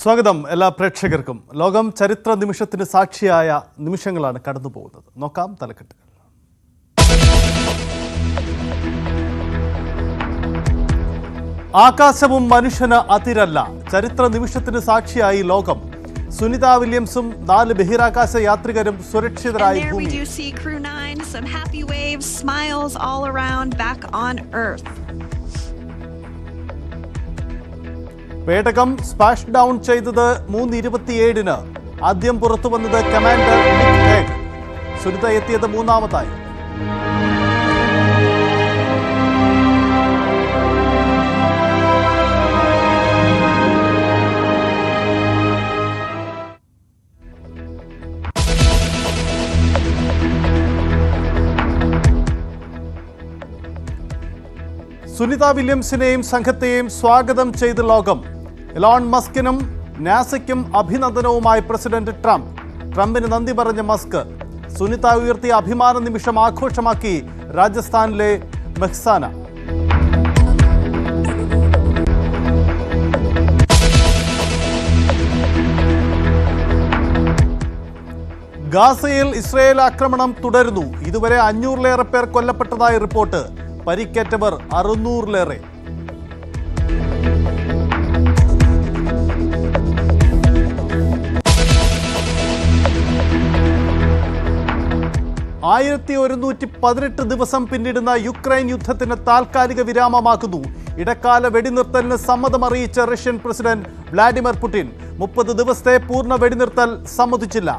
സ്വാഗതം എല്ലാ പ്രേക്ഷകർക്കും. ലോകം ചരിത്ര നിമിഷത്തിന് സാക്ഷിയായ നിമിഷങ്ങളാണ് കടന്നു പോകുന്നത്. നോക്കാം തലക്കെട്ടുകൾ. ആകാശവും മനുഷ്യന് അതിരല്ല. ചരിത്ര നിമിഷത്തിന് സാക്ഷിയായി ലോകം. സുനിത വില്യംസും 4 ബഹിരാകാശ യാത്രികരും സുരക്ഷിതരായി ഭൂമിയിൽ. പേടകം സ്പാഷ് ഡൗൺ ചെയ്തത് 3:27-ന്. ആദ്യം പുറത്തു വന്നത് കമാൻഡർ നിക് ഹേഗ്. സുനിത എത്തിയത് 3-ാമതായി. സുനിത വില്യംസിനെയും സംഘത്തെയും സ്വാഗതം ചെയ്ത് ലോകം. എലോൺ മസ്കിനും നാസയ്ക്കും അഭിനന്ദനവുമായി പ്രസിഡന്റ് ട്രംപ്. ട്രംപിന് നന്ദി പറഞ്ഞ മസ്ക്. സുനിത ഉയർത്തിയ അഭിമാന നിമിഷം ആഘോഷമാക്കി രാജസ്ഥാനിലെ മെഹ്സാന. ഗാസയിൽ ഇസ്രയേൽ ആക്രമണം തുടരുന്നു. ഇതുവരെ 500-ലേറെ പേർ കൊല്ലപ്പെട്ടതായി റിപ്പോർട്ട്. പരിക്കേറ്റവർ 600-ലേറെ. ദിവസം പിന്നിടുന്ന യുക്രൈൻ യുദ്ധത്തിന് താൽക്കാലിക വിരാമമാക്കുന്നു. ഇടക്കാല വെടിനിർത്തലിന് സമ്മതം അറിയിച്ച റഷ്യൻ പ്രസിഡന്റ് വ്ളാഡിമിർ പുടിൻ 30 ദിവസത്തെ പൂർണ്ണ വെടിനിർത്തൽ സമ്മതിച്ചില്ല.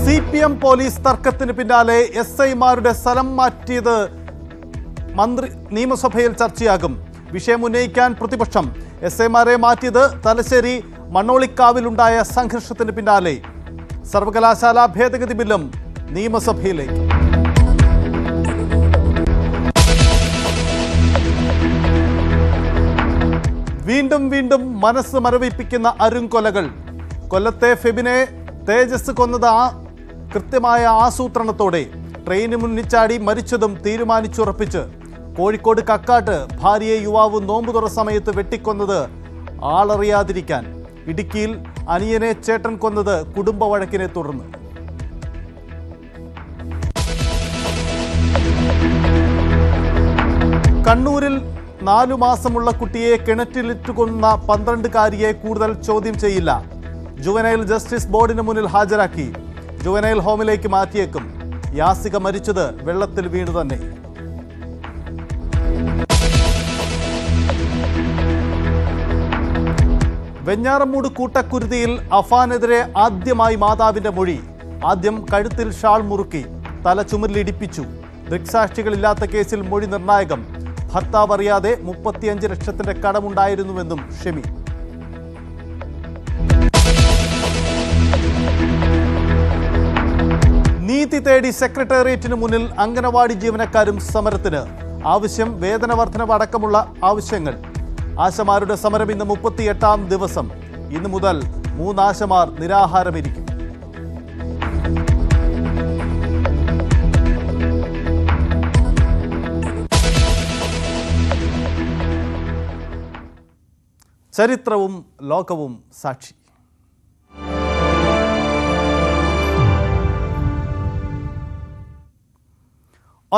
CPM പോലീസ് തർക്കത്തിന് പിന്നാലെ SI-മാരുടെ സ്ഥലം മാറ്റിയത് നിയമസഭയിൽ ചർച്ചയാകും. വിഷയം ഉന്നയിക്കാൻ പ്രതിപക്ഷം. SI-മാരെ മാറ്റിയത് തലശ്ശേരി മണ്ണോളിക്കാവിലുണ്ടായ സംഘർഷത്തിന് പിന്നാലെ. സർവകലാശാല ഭേദഗതി ബില്ലും നിയമസഭയിലേക്ക്. വീണ്ടും വീണ്ടും മനസ്സ് മരവിപ്പിക്കുന്ന അരുംകൊലകൾ. കൊല്ലത്തെ ഫെബിനെ തേജസ് കൊന്നത് കൃത്യമായ ആസൂത്രണത്തോടെ. ട്രെയിന് മുന്നിച്ചാടി മരിച്ചതും തീരുമാനിച്ചുറപ്പിച്ച്. കോഴിക്കോട് കക്കാട്ട് ഭാര്യയെ യുവാവ് നോമ്പുതുറ സമയത്ത് വെട്ടിക്കൊന്നത് ആളറിയാതിരിക്കാൻ. ഇടുക്കിയിൽ അനിയനെ ചേട്ടൻ കൊന്നത് കുടുംബ വഴക്കിനെ തുടർന്ന്. കണ്ണൂരിൽ 4 മാസമുള്ള കുട്ടിയെ കിണറ്റിലിട്ട് കൊന്ന 12-കാരിയെ കൂടുതൽ ചോദ്യം ചെയ്യില്ല. ജുവനൈൽ ജസ്റ്റിസ് ബോർഡിന് മുന്നിൽ ഹാജരാക്കി. ജുവനൈൽ ഹോമിലേക്ക് മാറ്റിയേക്കും. യാസിക മരിച്ചത് വെള്ളത്തിൽ വീണു തന്നെ. വെഞ്ഞാറമൂട് കൂട്ടക്കുരുതിയിൽ അഫാനെതിരെ ആദ്യമായി മാതാവിന്റെ മൊഴി. ആദ്യം കഴുത്തിൽ ഷാൾ മുറുക്കി, തല ചുമരിലിടിപ്പിച്ചു. ദൃക്സാക്ഷികളില്ലാത്ത കേസിൽ മൊഴി നിർണായകം. ഭർത്താവ് അറിയാതെ 35 ലക്ഷത്തിന്റെ കടമുണ്ടായിരുന്നുവെന്നും ഷെമി. നീതി തേടി സെക്രട്ടേറിയറ്റിന് മുന്നിൽ അംഗനവാടി ജീവനക്കാരും സമരത്തിന്. ആവശ്യം വേതന വർധനവ് അടക്കമുള്ള ആവശ്യങ്ങൾ. ആശമാരുടെ സമരം ഇന്ന് 38-ാം ദിവസം. ഇന്ന് മുതൽ 3 ആശമാർ നിരാഹാരമിരിക്കും. ചരിത്രവും ലോകവും സാക്ഷി.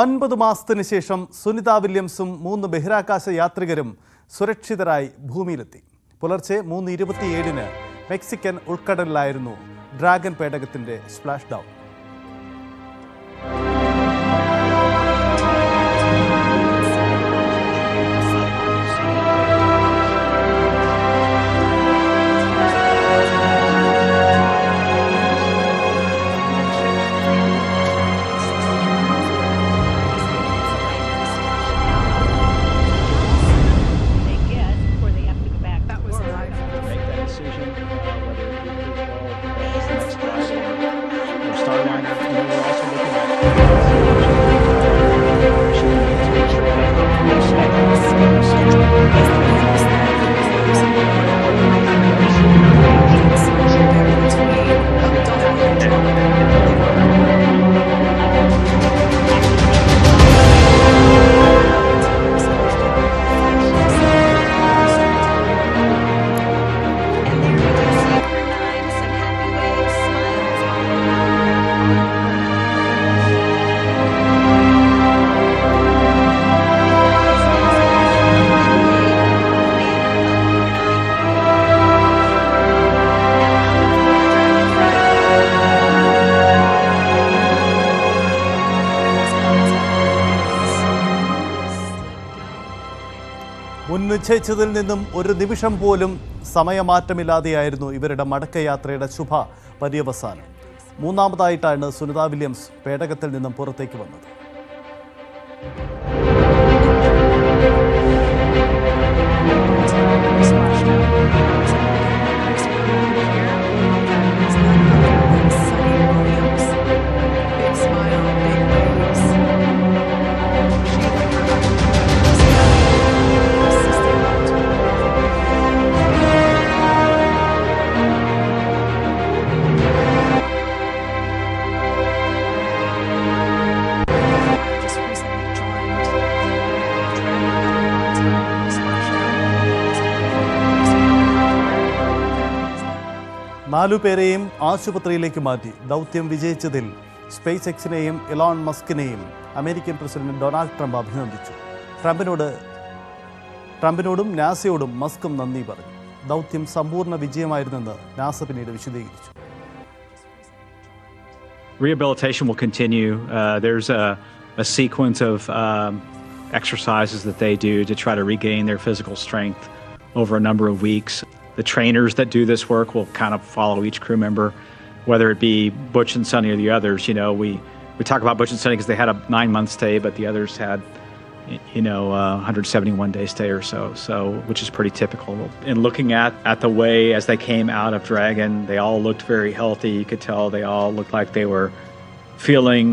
ഒൻപത് മാസത്തിന് ശേഷം സുനിത വില്യംസും 3 ബഹിരാകാശ യാത്രികരും സുരക്ഷിതരായി ഭൂമിയിലെത്തി. പുലർച്ചെ 3:27-ന് മെക്സിക്കൻ ഉൾക്കടലിലായിരുന്നു ഡ്രാഗൺ പേടകത്തിന്റെ സ്പ്ലാഷ് ഡൗൺ. Start നിശ്ചയിച്ചതിൽ നിന്നും ഒരു നിമിഷം പോലും സമയമാറ്റമില്ലാതെയായിരുന്നു ഇവരുടെ മടക്കയാത്രയുടെ ശുഭ പര്യവസാനം. മൂന്നാമതായിട്ടാണ് സുനിത വില്യംസ് പേടകത്തിൽ നിന്നും പുറത്തേക്ക് വന്നത്. നാലുപേരെയും ആശുപത്രിയിലേക്ക് മാറ്റി. ദൗത്യം വിജയിച്ചതിൽ സ്പേസ് എക്സിനെയും ഇലോൺ മസ്കിനെയും അമേരിക്കൻ പ്രസിഡന്റ് ഡൊണാൾഡ് ട്രംപ് അഭിനന്ദിച്ചു. ട്രംപിനോടും നാസയോടും മസ്കും നന്ദി പറഞ്ഞു. ദൗത്യം സമ്പൂർണ്ണ വിജയമായിരുന്നെന്ന് നാസ പിന്നീട് വിശദീകരിച്ചു. Rehabilitation will continue. There's a sequence of exercises that they do to try to regain their physical strength over a number of weeks. The trainers that do this work will kind of follow each crew member, whether it be Butch and Sunny or the others. You know, we talk about Butch and Sunny because they had a 9-month stay, but the others had, 171-day stay or so, which is pretty typical. And looking at the way as they came out of Dragon, they all looked very healthy. You could tell they all looked like they were feeling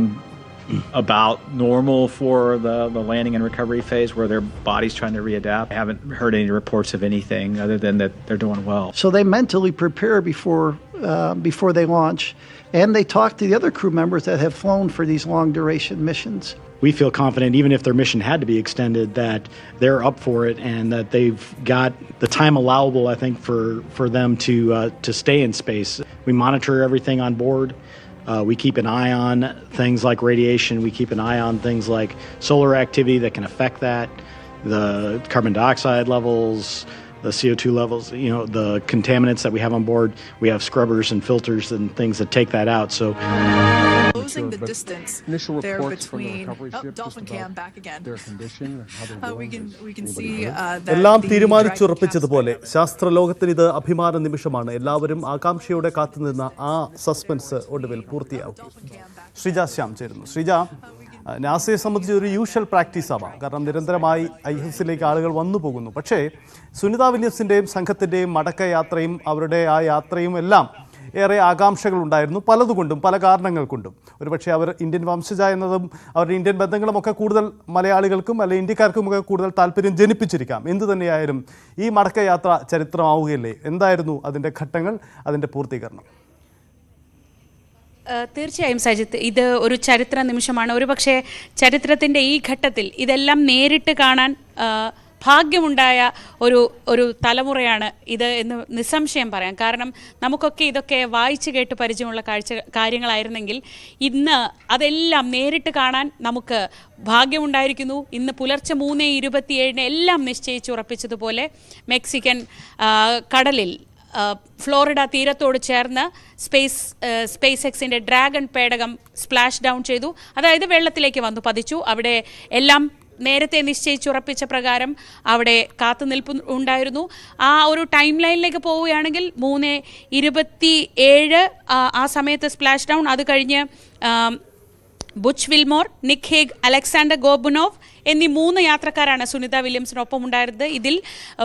about normal for the landing and recovery phase, where their body's trying to readapt. I haven't heard any reports of anything other than that they're doing well. So they mentally prepare before they launch, and they talk to the other crew members that have flown for these long duration missions. We feel confident, even if their mission had to be extended, that they're up for it and that they've got the time allowable, I think, for them to stay in space. We monitor everything on board. We keep an eye on things like radiation. We keep an eye on things like solar activity that can affect that, the carbon dioxide levels, the CO2 levels, the contaminants that we have on board. We have scrubbers and filters and things that take that out. So closing the distance there between Dolphin Cam back again. We can see that എല്ലാം തീരുമാനിച്ചുറപ്പിച്ചതുപോലെ ശാസ്ത്രലോകത്തിന് ഇത് അഭിമാന നിമിഷമാണ്. എല്ലാവരും ആകാംക്ഷയോടെ കാത്തുനിന്ന ആ suspense ഒടുവിൽ പൂർത്തിയാവും. ശ്രീജ ശ്യാം ചേരുന്നു. ശ്രീജ, നാസയെ സംബന്ധിച്ച് ഒരു യൂഷ്വൽ പ്രാക്ടീസ് ആവാം, കാരണം നിരന്തരമായി ISSലേക്ക് ആളുകൾ വന്നു പോകുന്നു. പക്ഷേ സുനിത വില്യംസിൻ്റെയും സംഘത്തിൻ്റെയും മടക്കയാത്രയും അവരുടെ ആ യാത്രയും എല്ലാം ഏറെ ആകാംക്ഷകളുണ്ടായിരുന്നു, പലതുകൊണ്ടും പല കാരണങ്ങൾ കൊണ്ടും. ഒരുപക്ഷെ അവർ ഇന്ത്യൻ വംശജ എന്നതും അവരുടെ ഇന്ത്യൻ ബന്ധങ്ങളുമൊക്കെ കൂടുതൽ മലയാളികൾക്കും അല്ലെങ്കിൽ ഇന്ത്യക്കാർക്കുമൊക്കെ കൂടുതൽ താല്പര്യം ജനിപ്പിച്ചിരിക്കാം. എന്തു തന്നെയായാലും ഈ മടക്കയാത്ര ചരിത്രമാവുകയല്ലേ? എന്തായിരുന്നു അതിൻ്റെ ഘട്ടങ്ങൾ, അതിൻ്റെ പൂർത്തീകരണം? തീർച്ചയായും സജിത്ത്, ഇത് ഒരു ചരിത്ര നിമിഷമാണ്. ഒരുപക്ഷെ ചരിത്രത്തിൻ്റെ ഈ ഘട്ടത്തിൽ ഇതെല്ലാം നേരിട്ട് കാണാൻ ഭാഗ്യമുണ്ടായ ഒരു തലമുറയാണ് ഇത് എന്ന് നിസ്സംശയം പറയാം. കാരണം നമുക്കൊക്കെ ഇതൊക്കെ വായിച്ചു കേട്ട് പരിചയമുള്ള കാര്യങ്ങളായിരുന്നെങ്കിൽ ഇന്ന് അതെല്ലാം നേരിട്ട് കാണാൻ നമുക്ക് ഭാഗ്യമുണ്ടായിരിക്കുന്നു. ഇന്ന് പുലർച്ചെ 3:27 എല്ലാം നിശ്ചയിച്ചുറപ്പിച്ചതുപോലെ മെക്സിക്കൻ കടലിൽ ഫ്ലോറിഡ തീരത്തോട് ചേർന്ന് സ്പേസ് എക്സിൻ്റെ ഡ്രാഗൺ പേടകം സ്പ്ലാഷ് ഡൗൺ ചെയ്തു. അതായത് വെള്ളത്തിലേക്ക് വന്നു പതിച്ചു. അവിടെ എല്ലാം നേരത്തെ നിശ്ചയിച്ചുറപ്പിച്ച പ്രകാരം അവിടെ കാത്തുനിൽപ്പ് ഉണ്ടായിരുന്നു. ആ ഒരു ടൈം ലൈനിലേക്ക് പോവുകയാണെങ്കിൽ 3:27 ആ സമയത്ത് സ്പ്ലാഷ് ഡൗൺ. അത് കഴിഞ്ഞ് Butch Wilmore, Nick Hague, Alexander Gorbunov എന്നീ 3 യാത്രക്കാരാണ് സുനിത വില്യംസിനൊപ്പം ഉണ്ടായിരുന്നത്. ഇതിൽ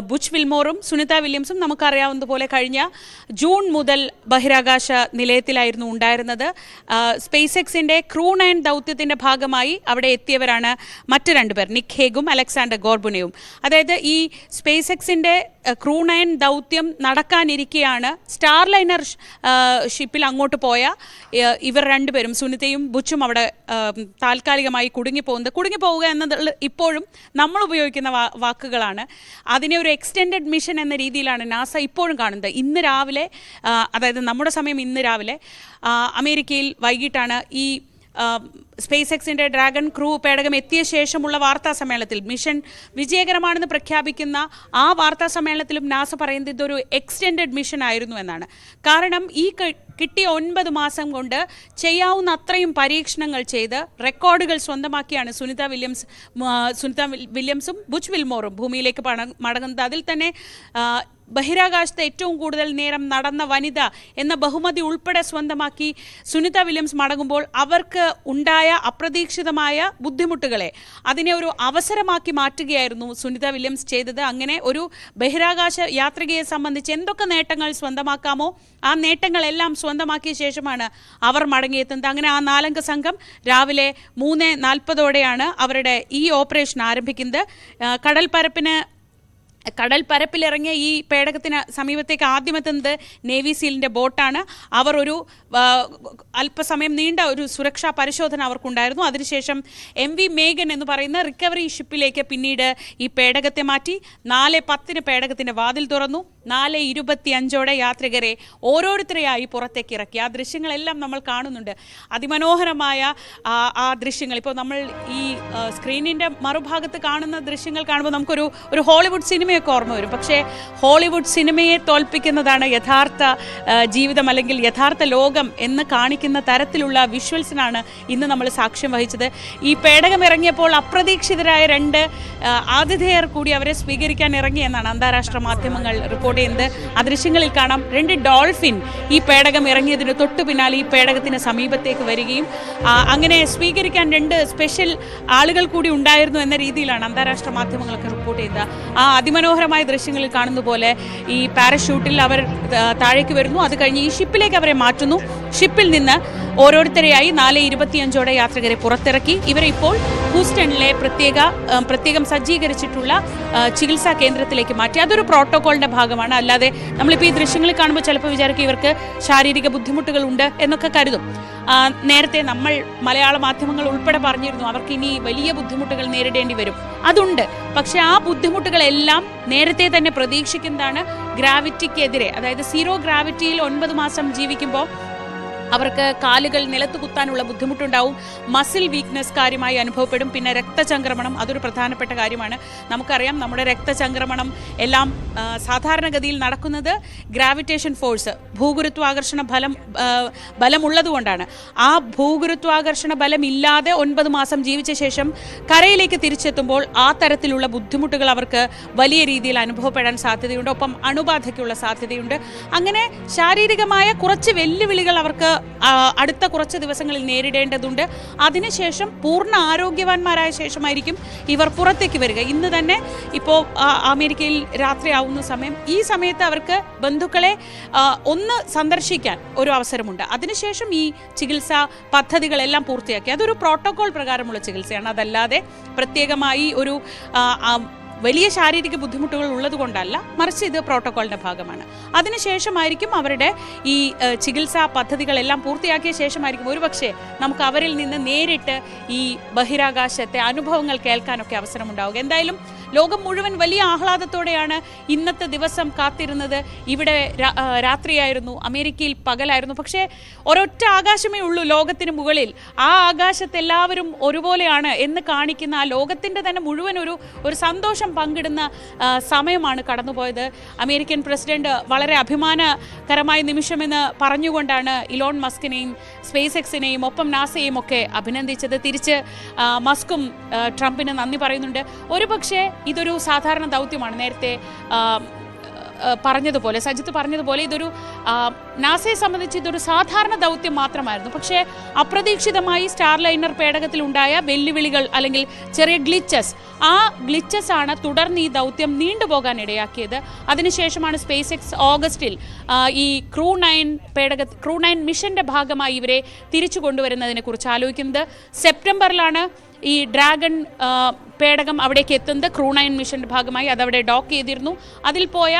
ബുച്ച് വിൽമോറും സുനിത വില്യംസും നമുക്കറിയാവുന്നതുപോലെ കഴിഞ്ഞ ജൂൺ മുതൽ ബഹിരാകാശ നിലയത്തിലായിരുന്നു ഉണ്ടായിരുന്നത്. സ്പേസ് എക്സിൻ്റെ ക്രൂ 9 ദൗത്യത്തിൻ്റെ ഭാഗമായി അവിടെ എത്തിയവരാണ് മറ്റ് 2 പേർ, നിക് ഹേഗും അലക്സാണ്ടർ ഗോർബുനയും. അതായത് ഈ സ്പേസ് എക്സിൻ്റെ ക്രൂ 9 ദൗത്യം നടക്കാനിരിക്കെയാണ് സ്റ്റാർ ലൈനർ ഷിപ്പിൽ അങ്ങോട്ട് പോയ ഇവർ 2 പേരും, സുനിതയും ബുച്ചും, അവിടെ താൽക്കാലികമായി കുടുങ്ങിപ്പോവുക എന്നത് ഇപ്പോഴും നമ്മൾ ഉപയോഗിക്കുന്ന വാക്കുകളാണ്. അതിനെ ഒരു എക്സ്റ്റെൻഡഡ് മിഷൻ എന്ന രീതിയിലാണ് നാസ ഇപ്പോഴും കാണുന്നത്. ഇന്ന് രാവിലെ, അതായത് നമ്മുടെ സമയം ഇന്ന് രാവിലെ അമേരിക്കയിൽ വൈകിട്ടാണ് ഈ സ്പേസ് എക്സിൻ്റെ ഡ്രാഗൺ ക്രൂ പേടകം എത്തിയ ശേഷമുള്ള വാർത്താ സമ്മേളനത്തിൽ മിഷൻ വിജയകരമാണെന്ന് പ്രഖ്യാപിക്കുന്ന ആ വാർത്താ സമ്മേളനത്തിലും നാസ പറയുന്നത് ഇതൊരു എക്സ്റ്റെൻഡഡ് മിഷൻ ആയിരുന്നു എന്നാണ്. കാരണം ഈ കിട്ടിയ 9 മാസം കൊണ്ട് ചെയ്യാവുന്ന അത്രയും പരീക്ഷണങ്ങൾ ചെയ്ത് റെക്കോർഡുകൾ സ്വന്തമാക്കിയാണ് സുനിത വില്യംസും ബുച്ച് വിൽമോറും ഭൂമിയിലേക്ക് മടങ്ങുന്നത്. അതിൽ തന്നെ ബഹിരാകാശത്ത് ഏറ്റവും കൂടുതൽ നേരം നടന്ന വനിത എന്ന ബഹുമതി ഉൾപ്പെടെ സ്വന്തമാക്കി സുനിത വില്യംസ് മടങ്ങുമ്പോൾ അവർക്ക് ഉണ്ടായ അപ്രതീക്ഷിതമായ ബുദ്ധിമുട്ടുകളെ അതിനെ ഒരു അവസരമാക്കി മാറ്റുകയായിരുന്നു സുനിത വില്യംസ് ചെയ്തത്. അങ്ങനെ ഒരു ബഹിരാകാശ യാത്രികയെ സംബന്ധിച്ച് എന്തൊക്കെ നേട്ടങ്ങൾ സ്വന്തമാക്കാമോ ആ നേട്ടങ്ങളെല്ലാം സ്വന്തമാക്കിയ ശേഷമാണ് അവർ മടങ്ങിയെത്തുന്നത്. അങ്ങനെ ആ 4-അംഗ സംഘം രാവിലെ 3:40 അവരുടെ ഈ ഓപ്പറേഷൻ ആരംഭിക്കുന്നത്. കടൽപ്പരപ്പിലിറങ്ങിയ ഈ പേടകത്തിന് സമീപത്തേക്ക് ആദ്യമെത്തുന്നത് നേവി സീലിൻ്റെ ബോട്ടാണ്. അവർ ഒരു അല്പസമയം നീണ്ട ഒരു സുരക്ഷാ പരിശോധന അവർക്കുണ്ടായിരുന്നു. അതിനുശേഷം MV മേഗൻ എന്ന് പറയുന്ന റിക്കവറി ഷിപ്പിലേക്ക് പിന്നീട് ഈ പേടകത്തെ മാറ്റി 4:10 പേടകത്തിൻ്റെ വാതിൽ തുറന്നു. 4:25 യാത്രികരെ ഓരോരുത്തരെയായി പുറത്തേക്ക് ഇറക്കി. ആ ദൃശ്യങ്ങളെല്ലാം നമ്മൾ കാണുന്നുണ്ട്. അതിമനോഹരമായ ആ ദൃശ്യങ്ങൾ ഇപ്പോൾ നമ്മൾ ഈ സ്ക്രീനിൻ്റെ മറുഭാഗത്ത് കാണുന്ന ദൃശ്യങ്ങൾ കാണുമ്പോൾ നമുക്കൊരു ഹോളിവുഡ് സിനിമയൊക്കെ ഓർമ്മ വരും. പക്ഷേ ഹോളിവുഡ് സിനിമയെ തോൽപ്പിക്കുന്നതാണ് യഥാർത്ഥ ജീവിതം അല്ലെങ്കിൽ യഥാർത്ഥ ലോകം എന്ന് കാണിക്കുന്ന തരത്തിലുള്ള വിഷ്വൽസിനാണ് ഇന്ന് നമ്മൾ സാക്ഷ്യം വഹിച്ചത്. ഈ പേടകം ഇറങ്ങിയപ്പോൾ അപ്രതീക്ഷിതരായ 2 ആതിഥേയർ കൂടി അവരെ സ്വീകരിക്കാൻ ഇറങ്ങിയെന്നാണ് അന്താരാഷ്ട്ര മാധ്യമങ്ങൾ റിപ്പോർട്ട് ചെയ്യുന്നത്. ആ ദൃശ്യങ്ങളിൽ കാണാം 2 ഡോൾഫിൻ ഈ പേടകം ഇറങ്ങിയതിന് തൊട്ടു പിന്നാലെ ഈ പേടകത്തിന് സമീപത്തേക്ക് വരികയും അങ്ങനെ സ്വീകരിക്കാൻ 2 സ്പെഷ്യൽ ആളുകൾ കൂടി ഉണ്ടായിരുന്നു എന്ന രീതിയിലാണ് അന്താരാഷ്ട്ര മാധ്യമങ്ങളൊക്കെ റിപ്പോർട്ട് ചെയ്തത്. ആ അതിമനോഹരമായ ദൃശ്യങ്ങളിൽ കാണുന്ന പോലെ ഈ പാരഷൂട്ടിൽ അവർ താഴേക്ക് വരുന്നു. അത് കഴിഞ്ഞ് ഈ ഷിപ്പിലേക്ക് അവരെ മാറ്റുന്നു. ഷിപ്പിൽ നിന്ന് ഓരോരുത്തരെയായി 4:25 യാത്രികരെ പുറത്തിറക്കി. ഇവരെ ഇപ്പോൾ ഹൂസ്റ്റണിലെ പ്രത്യേകം സജ്ജീകരിച്ചിട്ടുള്ള ചികിത്സാ കേന്ദ്രത്തിലേക്ക് മാറ്റി. അതൊരു പ്രോട്ടോകോളിന്റെ ഭാഗമാണ്. അല്ലാതെ നമ്മളിപ്പോൾ ഈ ദൃശ്യങ്ങളിൽ കാണുമ്പോൾ ചിലപ്പോൾ വിചാരിക്കും ഇവർക്ക് ശാരീരിക ബുദ്ധിമുട്ടുകൾ ഉണ്ട് എന്നൊക്കെ കരുതും. നേരത്തെ നമ്മൾ മലയാള മാധ്യമങ്ങൾ ഉൾപ്പെടെ പറഞ്ഞിരുന്നു അവർക്ക് ഇനി വലിയ ബുദ്ധിമുട്ടുകൾ നേരിടേണ്ടി വരും. അതുണ്ട്. പക്ഷെ ആ ബുദ്ധിമുട്ടുകളെല്ലാം നേരത്തെ തന്നെ പ്രതീക്ഷിക്കുന്നതാണ്. ഗ്രാവിറ്റിക്കെതിരെ, അതായത് സീറോ ഗ്രാവിറ്റിയിൽ 9 മാസം ജീവിക്കുമ്പോൾ അവർക്ക് കാലുകൾ നിലത്ത് കുത്താനുള്ള ബുദ്ധിമുട്ടുണ്ടാവും. മസിൽ വീക്ക്നെസ് കാര്യമായി അനുഭവപ്പെടും. പിന്നെ രക്തചംക്രമണം അതൊരു പ്രധാനപ്പെട്ട കാര്യമാണ്. നമുക്കറിയാം നമ്മുടെ രക്തചംക്രമണം എല്ലാം സാധാരണഗതിയിൽ നടക്കുന്നത് ഗ്രാവിറ്റേഷൻ ഫോഴ്സ്, ഭൂഗുരുത്വാകർഷണ ബലമുള്ളതുകൊണ്ടാണ്. ആ ഭൂഗുരുത്വാകർഷണ ബലം ഇല്ലാതെ 9 മാസം ജീവിച്ച ശേഷം കരയിലേക്ക് തിരിച്ചെത്തുമ്പോൾ ആ തരത്തിലുള്ള ബുദ്ധിമുട്ടുകൾ അവർക്ക് വലിയ രീതിയിൽ അനുഭവപ്പെടാൻ സാധ്യതയുണ്ട്. ഒപ്പം അണുബാധയ്ക്കുള്ള സാധ്യതയുണ്ട്. അങ്ങനെ ശാരീരികമായ കുറച്ച് വെല്ലുവിളികൾ അവർക്ക് അടുത്ത കുറച്ച് ദിവസങ്ങളിൽ നേരിടേണ്ടതുണ്ട്. അതിനുശേഷം പൂർണ്ണ ആരോഗ്യവാന്മാരായ ശേഷമായിരിക്കും ഇവർ പുറത്തേക്ക് വരിക. ഇന്ന് തന്നെ ഇപ്പോൾ അമേരിക്കയിൽ രാത്രിയാവുന്ന സമയം, ഈ സമയത്ത് അവർക്ക് ബന്ധുക്കളെ ഒന്ന് സന്ദർശിക്കാൻ ഒരു അവസരമുണ്ട്. അതിനുശേഷം ഈ ചികിത്സാ പദ്ധതികളെല്ലാം പൂർത്തിയാക്കി. അതൊരു പ്രോട്ടോകോൾ പ്രകാരമുള്ള ചികിത്സയാണ്. അതല്ലാതെ പ്രത്യേകമായി ഒരു വലിയ ശാരീരിക ബുദ്ധിമുട്ടുകൾ ഉള്ളതുകൊണ്ടല്ല, മറിച്ച് ഇത് പ്രോട്ടോകോളിൻ്റെ ഭാഗമാണ്. അതിനുശേഷമായിരിക്കും അവരുടെ ഈ ചികിത്സാ പദ്ധതികളെല്ലാം പൂർത്തിയാക്കിയ ശേഷമായിരിക്കും ഒരുപക്ഷെ നമുക്ക് അവരിൽ നിന്ന് നേരിട്ട് ഈ ബഹിരാകാശത്തെ അനുഭവങ്ങൾ കേൾക്കാനൊക്കെ അവസരമുണ്ടാവുക. എന്തായാലും ലോകം മുഴുവൻ വലിയ ആഹ്ലാദത്തോടെയാണ് ഇന്നത്തെ ദിവസം കാത്തിരുന്നത്. ഇവിടെ രാത്രിയായിരുന്നു, അമേരിക്കയിൽ പകലായിരുന്നു. പക്ഷേ ഒരൊറ്റ ആകാശമേ ഉള്ളൂ ലോകത്തിന് മുകളിൽ. ആ ആകാശത്ത് എല്ലാവരും ഒരുപോലെയാണ് എന്ന് കാണിക്കുന്ന, ആ ലോകത്തിൻ്റെ തന്നെ മുഴുവൻ ഒരു സന്തോഷം പങ്കിടുന്ന സമയമാണ് കടന്നുപോയത്. അമേരിക്കൻ പ്രസിഡന്റ് വളരെ അഭിമാനകരമായ നിമിഷമെന്ന് പറഞ്ഞുകൊണ്ടാണ് ഇലോൺ മസ്കിനെയും സ്പേസ് എക്സിനെയും ഒപ്പം നാസയെയും ഒക്കെ അഭിനന്ദിച്ചത്. തിരിച്ച് മസ്കും ട്രംപിന് നന്ദി പറയുന്നുണ്ട്. ഒരുപക്ഷെ ഇതൊരു സാധാരണ ദൗത്യമാണ്. നേരത്തെ പറഞ്ഞതുപോലെ, സജിത്ത് പറഞ്ഞതുപോലെ, ഇതൊരു നാസയെ സംബന്ധിച്ച് ഇതൊരു സാധാരണ ദൗത്യം മാത്രമായിരുന്നു. പക്ഷേ അപ്രതീക്ഷിതമായി സ്റ്റാർലൈനർ പേടകത്തിലുണ്ടായ വെല്ലുവിളികൾ അല്ലെങ്കിൽ ചെറിയ ആ ഗ്ലിച്ചസ് ആണ് തുടർന്ന് ഈ ദൗത്യം നീണ്ടുപോകാൻ ഇടയാക്കിയത്. അതിനുശേഷമാണ് സ്പേസ് എക്സ് ഓഗസ്റ്റിൽ ഈ ക്രൂ 9 മിഷന്റെ ഭാഗമായി ഇവരെ തിരിച്ചു കൊണ്ടുവരുന്നതിനെ കുറിച്ച് ആലോചിക്കുന്നത്. സെപ്റ്റംബറിലാണ് ഈ ഡ്രാഗൺ പേടകം അവിടേക്ക് എത്തുന്നത്. ക്രൂ 9 മിഷന്റെ ഭാഗമായി അതവിടെ ഡോക്ക് ചെയ്തിരുന്നു. അതിൽ പോയ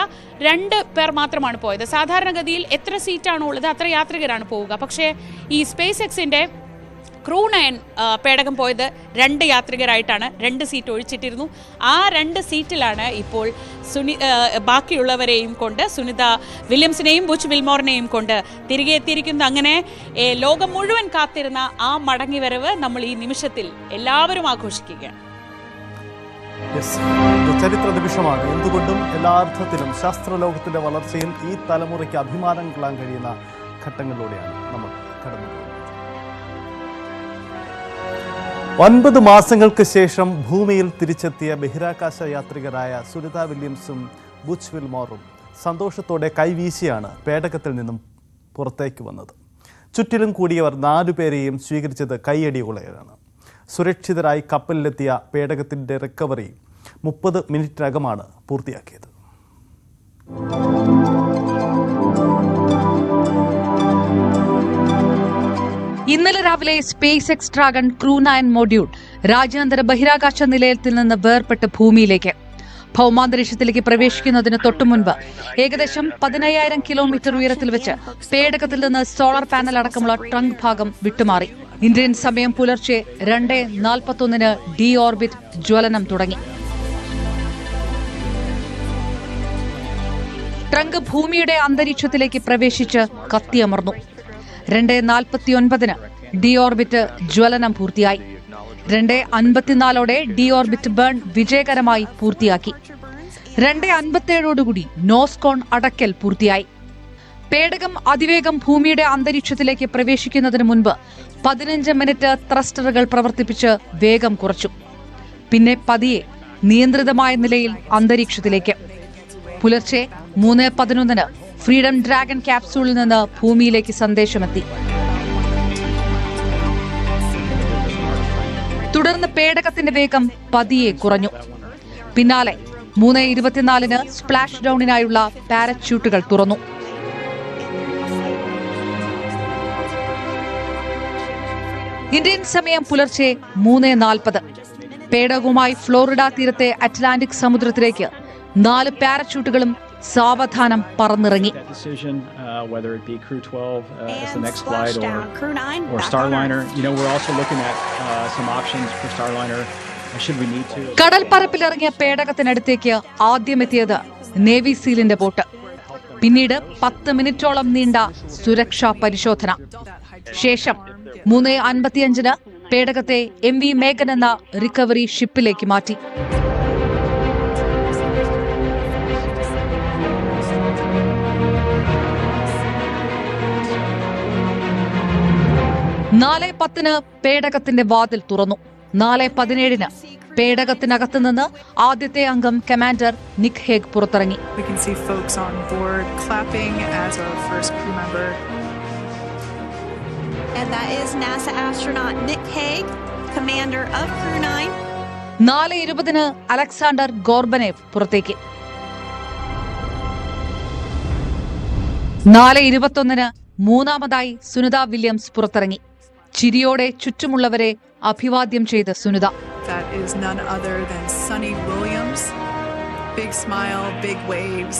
2 പേർ മാത്രമാണ് പോയത്. സാധാരണഗതിയിൽ എത്ര സീറ്റാണോ ഉള്ളത് അത്ര യാത്രികരാണ് പോവുക. പക്ഷേ ഈ സ്പേസ് എക്സിന്റെ ക്രൂ 9 പേടകം പോയത് 2 യാത്രികരായിട്ടാണ്. 2 സീറ്റ് ഒഴിച്ചിട്ടിരുന്നു. ആ 2 സീറ്റിലാണ് ഇപ്പോൾ ബാക്കിയുള്ളവരെയും കൊണ്ട്, സുനിത വില്യംസിനെയും ബുച്ച് വിൽമോറിനെയും കൊണ്ട് തിരികെ എത്തിയിരിക്കുന്നത്. അങ്ങനെ ലോകം മുഴുവൻ കാത്തിരുന്ന ആ മടങ്ങിവരവ് നമ്മൾ ഈ നിമിഷത്തിൽ എല്ലാവരും ആഘോഷിക്കുകയാണ്. ചരിത്ര നിമിഷമാണ്. എന്തുകൊണ്ടും എല്ലാ അർത്ഥത്തിലും ശാസ്ത്രലോകത്തിന്റെ വളർച്ചയിൽ ഈ തലമുറയ്ക്ക് അഭിമാനം കൊള്ളാൻ കഴിയുന്ന ഘട്ടങ്ങളിലൂടെയാണ് നമ്മൾ കടന്നു പോകുന്നത്. 9 മാസങ്ങൾക്ക് ശേഷം ഭൂമിയിൽ തിരിച്ചെത്തിയ ബഹിരാകാശ യാത്രികരായ സുനിത വില്യംസും ബുച്ച് വിൽമോറും സന്തോഷത്തോടെ കൈവീശിയാണ് പേടകത്തിൽ നിന്നും പുറത്തേക്ക് വന്നത്. ചുറ്റിലും കൂടിയവർ 4 പേരെയും സ്വീകരിച്ചത് കൈയടിയോടെയാണ്. സുരക്ഷിതരായി കപ്പലിലെത്തിയ പേടകത്തിൻ്റെ റിക്കവറി 30 മിനിറ്റിനകമാണ് പൂർത്തിയാക്കിയത്. ഇന്നലെ രാവിലെ space X dragon crew 9 module രാജ്യാന്തര ബഹിരാകാശ നിലയത്തിൽ നിന്ന് വേർപെട്ട് ഭൂമിയിലേക്ക് ഭൗമാന്തരീക്ഷത്തിലേക്ക് പ്രവേശിക്കുന്നതിന് തൊട്ടുമുൻപ് ഏകദേശം 15,000 കിലോമീറ്റർ ഉയരത്തിൽ വെച്ച് പേടകത്തിൽ നിന്ന് സോളാർ പാനൽ അടക്കമുള്ള ട്രങ്ക് ഭാഗം വിട്ടുമാറി. ഇന്ത്യൻ സമയം പുലർച്ചെ 2:41 ഡി ഓർബിറ്റ് ജ്വലനം തുടങ്ങി. ട്രങ്ക് ഭൂമിയുടെ അന്തരീക്ഷത്തിലേക്ക് പ്രവേശിച്ച് കത്തിയമർന്നു. 2:49 ഡി ഓർബിറ്റ് ജ്വലനം പൂർത്തിയായി. 2:54 ഡി ഓർബിറ്റ് ബേൺ വിജയകരമായി പൂർത്തിയാക്കി. 2:57 നോസ്കോൺ അടയ്ക്കൽ പൂർത്തിയായി. പേടകം അതിവേഗം ഭൂമിയുടെ അന്തരീക്ഷത്തിലേക്ക് പ്രവേശിക്കുന്നതിന് മുൻപ് 15 മിനിറ്റ് ത്രസ്റ്ററുകൾ പ്രവർത്തിപ്പിച്ച് വേഗം കുറച്ചു. പിന്നെ പതിയെ നിയന്ത്രിതമായ നിലയിൽ അന്തരീക്ഷത്തിലേക്ക്. പുലർച്ചെ 3:11 ഫ്രീഡം ഡ്രാഗൺ ക്യാപ്സൂളിൽ നിന്ന് ഭൂമിയിലേക്ക് സന്ദേശമെത്തി. തുടർന്ന് പേടകത്തിന്റെ വേഗം പതിയെ കുറഞ്ഞു. പിന്നാലെ 3:24 സ്പ്ലാഷ് ഡൌണിനായുള്ള പാരച്യൂട്ടുകൾ തുറന്നു. ഇന്ത്യൻ സമയം പുലർച്ചെ 3:40 പേടകവുമായി ഫ്ലോറിഡ തീരത്തെ അറ്റ്ലാന്റിക് സമുദ്രത്തിലേക്ക് 4 പാരച്യൂട്ടുകളും സാവധാനം പറന്നിറങ്ങി. Whether it be Crew 12 as the next flight or Starliner, we're also looking at some options for Starliner should we need to. കടൽപ്പരപ്പിലിറങ്ങിയ പേടകത്തിനടുത്തേക്ക് ആദ്യം എത്തിയത് നേവി സീലിന്റെ ബോട്ട്. പിന്നീട് 10 മിനിറ്റോളം നീണ്ട സുരക്ഷാ പരിശോധന. ശേഷം 3:55 പേടകത്തെ MV മേഘൻ എന്ന റിക്കവറി ഷിപ്പിലേക്ക് മാറ്റി. 4:10 പേടകത്തിന്റെ വാതിൽ തുറന്നു. 4:17 പേടകത്തിനകത്ത് നിന്ന് ആദ്യത്തെ അംഗം കമാൻഡർ നിക് ഹേഗ് പുറത്തിറങ്ങി. We can see folks on board clapping as our first crew member. And that is NASA astronaut Nick Hague, commander of Crew 9. 4:20 Alexander ഗോർബനേവ് പുറത്തേക്ക്. 4:21 മൂന്നാമതായി സുനിത വില്യംസ് പുറത്തിറങ്ങി. ചിരിയോടെ ചുറ്റുമുള്ളവരെ അഭിവാദ്യം ചെയ്ത Sunitha. That is none other than Sunny Williams. Big smile, big waves.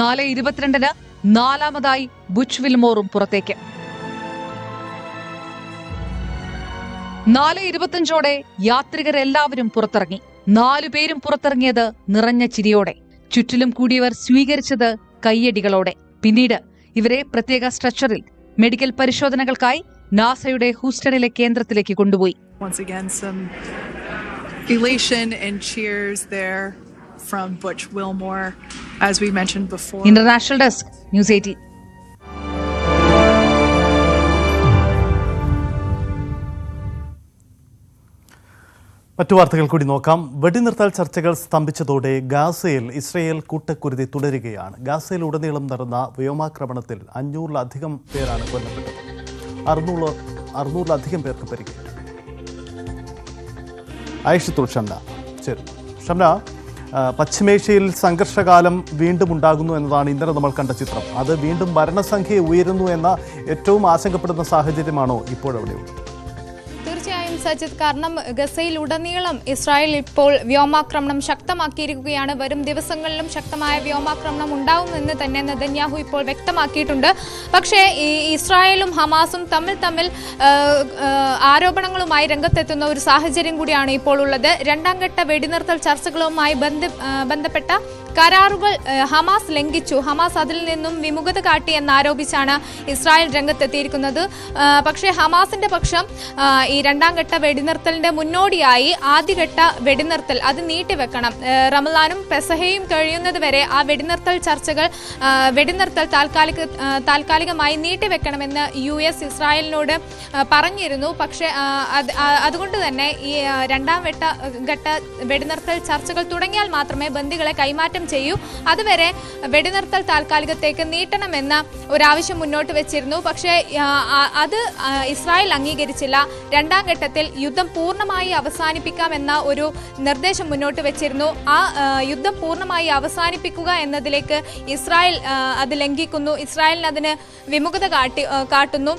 4:22 നാലാമതായി Butch വിൽമോറും പുറത്തേക്ക്. 4:25 യാത്രികരെല്ലാവരും പുറത്തിറങ്ങി. 4 പേരും പുറത്തിറങ്ങിയത് നിറഞ്ഞ ചിരിയോടെ. ചുറ്റിലും കൂടിയവർ സ്വീകരിച്ചത് കയ്യടികളോടെ. പിന്നീട് ഇവരെ പ്രത്യേക സ്ട്രെച്ചറിൽ മെഡിക്കൽ പരിശോധനകൾക്കായി നാസയുടെ ഹൂസ്റ്റണിലെ കേന്ദ്രത്തിലേക്ക് കൊണ്ടുപോയി. Once again, some elation and cheers there from Butch Wilmore, as we mentioned before. International desk news 18. മറ്റു വാർത്തകൾ കൂടി നോക്കാം. വെടിനിർത്തൽ ചർച്ചകൾ സ്തംഭിച്ചതോടെ ഗാസയിൽ ഇസ്രയേൽ കൂട്ടക്കുരുതി തുടരുകയാണ്. ഗാസയിലുടനീളം നടന്ന വ്യോമാക്രമണത്തിൽ 500-ലധികം പേരാണ് കൊല്ലപ്പെട്ടത്. 600-ലധികം പേർക്ക് പരിക്കേറ്റു. ആയിഷത്തുൽ ഷംന ശരി. ഷംന, പശ്ചിമേഷ്യയിൽ സംഘർഷകാലം വീണ്ടും ഉണ്ടാകുന്നു എന്നതാണ് ഇന്നലെ നമ്മൾ കണ്ട ചിത്രം. അത് വീണ്ടും മരണസംഖ്യ ഉയരുന്നു എന്ന ഏറ്റവും ആശങ്കപ്പെടുന്ന സാഹചര്യമാണോ ഇപ്പോഴവിടെയുള്ളത്? തീർച്ചയായും സജിത്, കാരണം ഗസയിൽ ഉടനീളം ഇസ്രായേൽ ഇപ്പോൾ വ്യോമാക്രമണം ശക്തമാക്കിയിരിക്കുകയാണ്. വരും ദിവസങ്ങളിലും ശക്തമായ വ്യോമാക്രമണം ഉണ്ടാവുമെന്ന് തന്നെ നെതന്യാഹു ഇപ്പോൾ വ്യക്തമാക്കിയിട്ടുണ്ട്. പക്ഷേ ഈ ഇസ്രായേലും ഹമാസും തമ്മിൽ ആരോപണങ്ങളുമായി രംഗത്തെത്തുന്ന ഒരു സാഹചര്യം കൂടിയാണ് ഇപ്പോൾ ഉള്ളത്. രണ്ടാം ഘട്ട വെടിനിർത്തൽ ചർച്ചകളുമായി ബന്ധപ്പെട്ട കരാറുകൾ ഹമാസ് ലംഘിച്ചു, ഹമാസ് അതിൽ നിന്നും വിമുഖത കാട്ടി എന്നാരോപിച്ചാണ് ഇസ്രായേൽ രംഗത്തെത്തിയിരിക്കുന്നത്. പക്ഷേ ഹമാസിന്റെ പക്ഷം ഈ രണ്ടാം ഘട്ട വെടിനിർത്തലിന്റെ മുന്നോടിയായി ആദ്യഘട്ട വെടിനിർത്തൽ അത് നീട്ടിവെക്കണം, റമദാനും പെസഹയും കഴിയുന്നത് വരെ ആ വെടിനിർത്തൽ താൽക്കാലികമായി നീട്ടിവെക്കണമെന്ന് US ഇസ്രായേലിനോട് പറഞ്ഞിരുന്നു. പക്ഷേ അതുകൊണ്ട് തന്നെ ഈ രണ്ടാം ഘട്ട വെടിനിർത്തൽ ചർച്ചകൾ തുടങ്ങിയാൽ മാത്രമേ ബന്ദികളെ കൈമാറ്റം ചെയ്യൂ. അതുവരെ വെടിനിർത്തൽ താൽക്കാലികത്തേക്ക് നീട്ടണമെന്ന ഒരാവശ്യം മുന്നോട്ട് വെച്ചിരുന്നു. പക്ഷേ അത് ഇസ്രായേൽ അംഗീകരിച്ചില്ല. രണ്ടാം ഘട്ടത്തിൽ യുദ്ധം പൂർണ്ണമായി അവസാനിപ്പിക്കാമെന്ന ഒരു നിർദ്ദേശം മുന്നോട്ട് വെച്ചിരുന്നു. ആ യുദ്ധം പൂർണ്ണമായി അവസാനിപ്പിക്കുക എന്നതിലേക്ക് ഇസ്രായേൽ അത് ലംഘിക്കുന്നു, ഇസ്രായേലിന് അതിന് വിമുഖത കാട്ടുന്നു.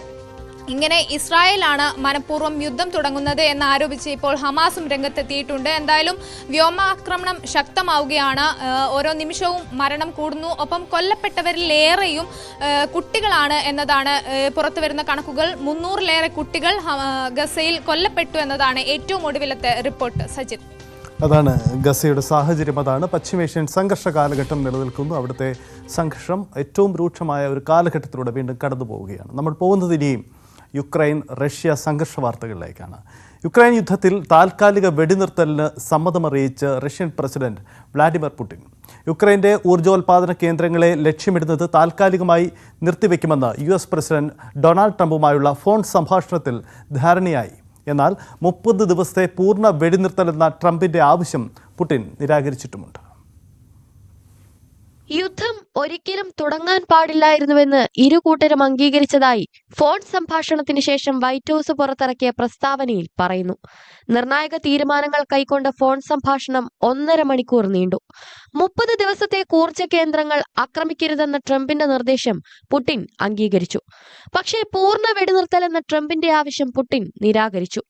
ഇങ്ങനെ ഇസ്രായേലാണ് മനഃപൂർവ്വം യുദ്ധം തുടങ്ങുന്നത് എന്നാരോപിച്ച് ഇപ്പോൾ ഹമാസും രംഗത്തെത്തിയിട്ടുണ്ട്. എന്തായാലും വ്യോമാക്രമണം ശക്തമാവുകയാണ്. ഓരോ നിമിഷവും മരണം കൂടുന്നു. ഒപ്പം കൊല്ലപ്പെട്ടവരിലേറെയും കുട്ടികളാണ് എന്നതാണ് പുറത്തുവരുന്ന കണക്കുകൾ. 300-ലേറെ കുട്ടികൾ ഗസയിൽ കൊല്ലപ്പെട്ടു എന്നതാണ് ഏറ്റവും ഒടുവിലത്തെ റിപ്പോർട്ട്. സജിത്, അതാണ് ഗസയുടെ സാഹചര്യം, അതാണ് പശ്ചിമേഷ്യൻ സംഘർഷ കാലഘട്ടം നിലനിൽക്കുന്നു. അവിടുത്തെ സംഘർഷം ഏറ്റവും രൂക്ഷമായ ഒരു കാലഘട്ടത്തിലൂടെ വീണ്ടും കടന്നു പോവുകയാണ്. നമ്മൾ പോകുന്നത് ഇനിയും യുക്രൈൻ റഷ്യ സംഘർഷ വാർത്തകളിലേക്കാണ്. യുക്രൈൻ യുദ്ധത്തിൽ താൽക്കാലിക വെടിനിർത്തലിന് സമ്മതമറിയിച്ച് റഷ്യൻ പ്രസിഡന്റ് വ്ളാഡിമിർ പുടിൻ. യുക്രൈൻ്റെ ഊർജ്ജോൽപാദന കേന്ദ്രങ്ങളെ ലക്ഷ്യമിടുന്നത് താൽക്കാലികമായി നിർത്തിവെക്കുമെന്ന് US പ്രസിഡന്റ് ഡൊണാൾഡ് ട്രംപുമായുള്ള ഫോൺ സംഭാഷണത്തിൽ ധാരണയായി. എന്നാൽ 30 ദിവസത്തെ പൂർണ്ണ വെടിനിർത്തലെന്ന ട്രംപിന്റെ ആവശ്യം പുടിൻ നിരാകരിച്ചിട്ടുമുണ്ട്. യുദ്ധം ഒരിക്കലും തുടങ്ങാൻ പാടില്ലായിരുന്നുവെന്ന് ഇരു കൂട്ടരും അംഗീകരിച്ചതായി ഫോൺ സംഭാഷണത്തിന് ശേഷം വൈറ്റ് ഹൌസ് പുറത്തിറക്കിയ പ്രസ്താവനയിൽ പറയുന്നു. നിർണായക തീരുമാനങ്ങൾ കൈക്കൊണ്ട ഫോൺ സംഭാഷണം 1.5 മണിക്കൂർ നീണ്ടു. 30 ദിവസത്തെ ഊർജ്ജ കേന്ദ്രങ്ങൾ ആക്രമിക്കരുതെന്ന ട്രംപിന്റെ നിർദ്ദേശം പുടിൻ അംഗീകരിച്ചു. പക്ഷേ പൂർണ്ണ വെടിനിർത്തൽ എന്ന ട്രംപിന്റെ ആവശ്യം പുടിൻ നിരാകരിച്ചു.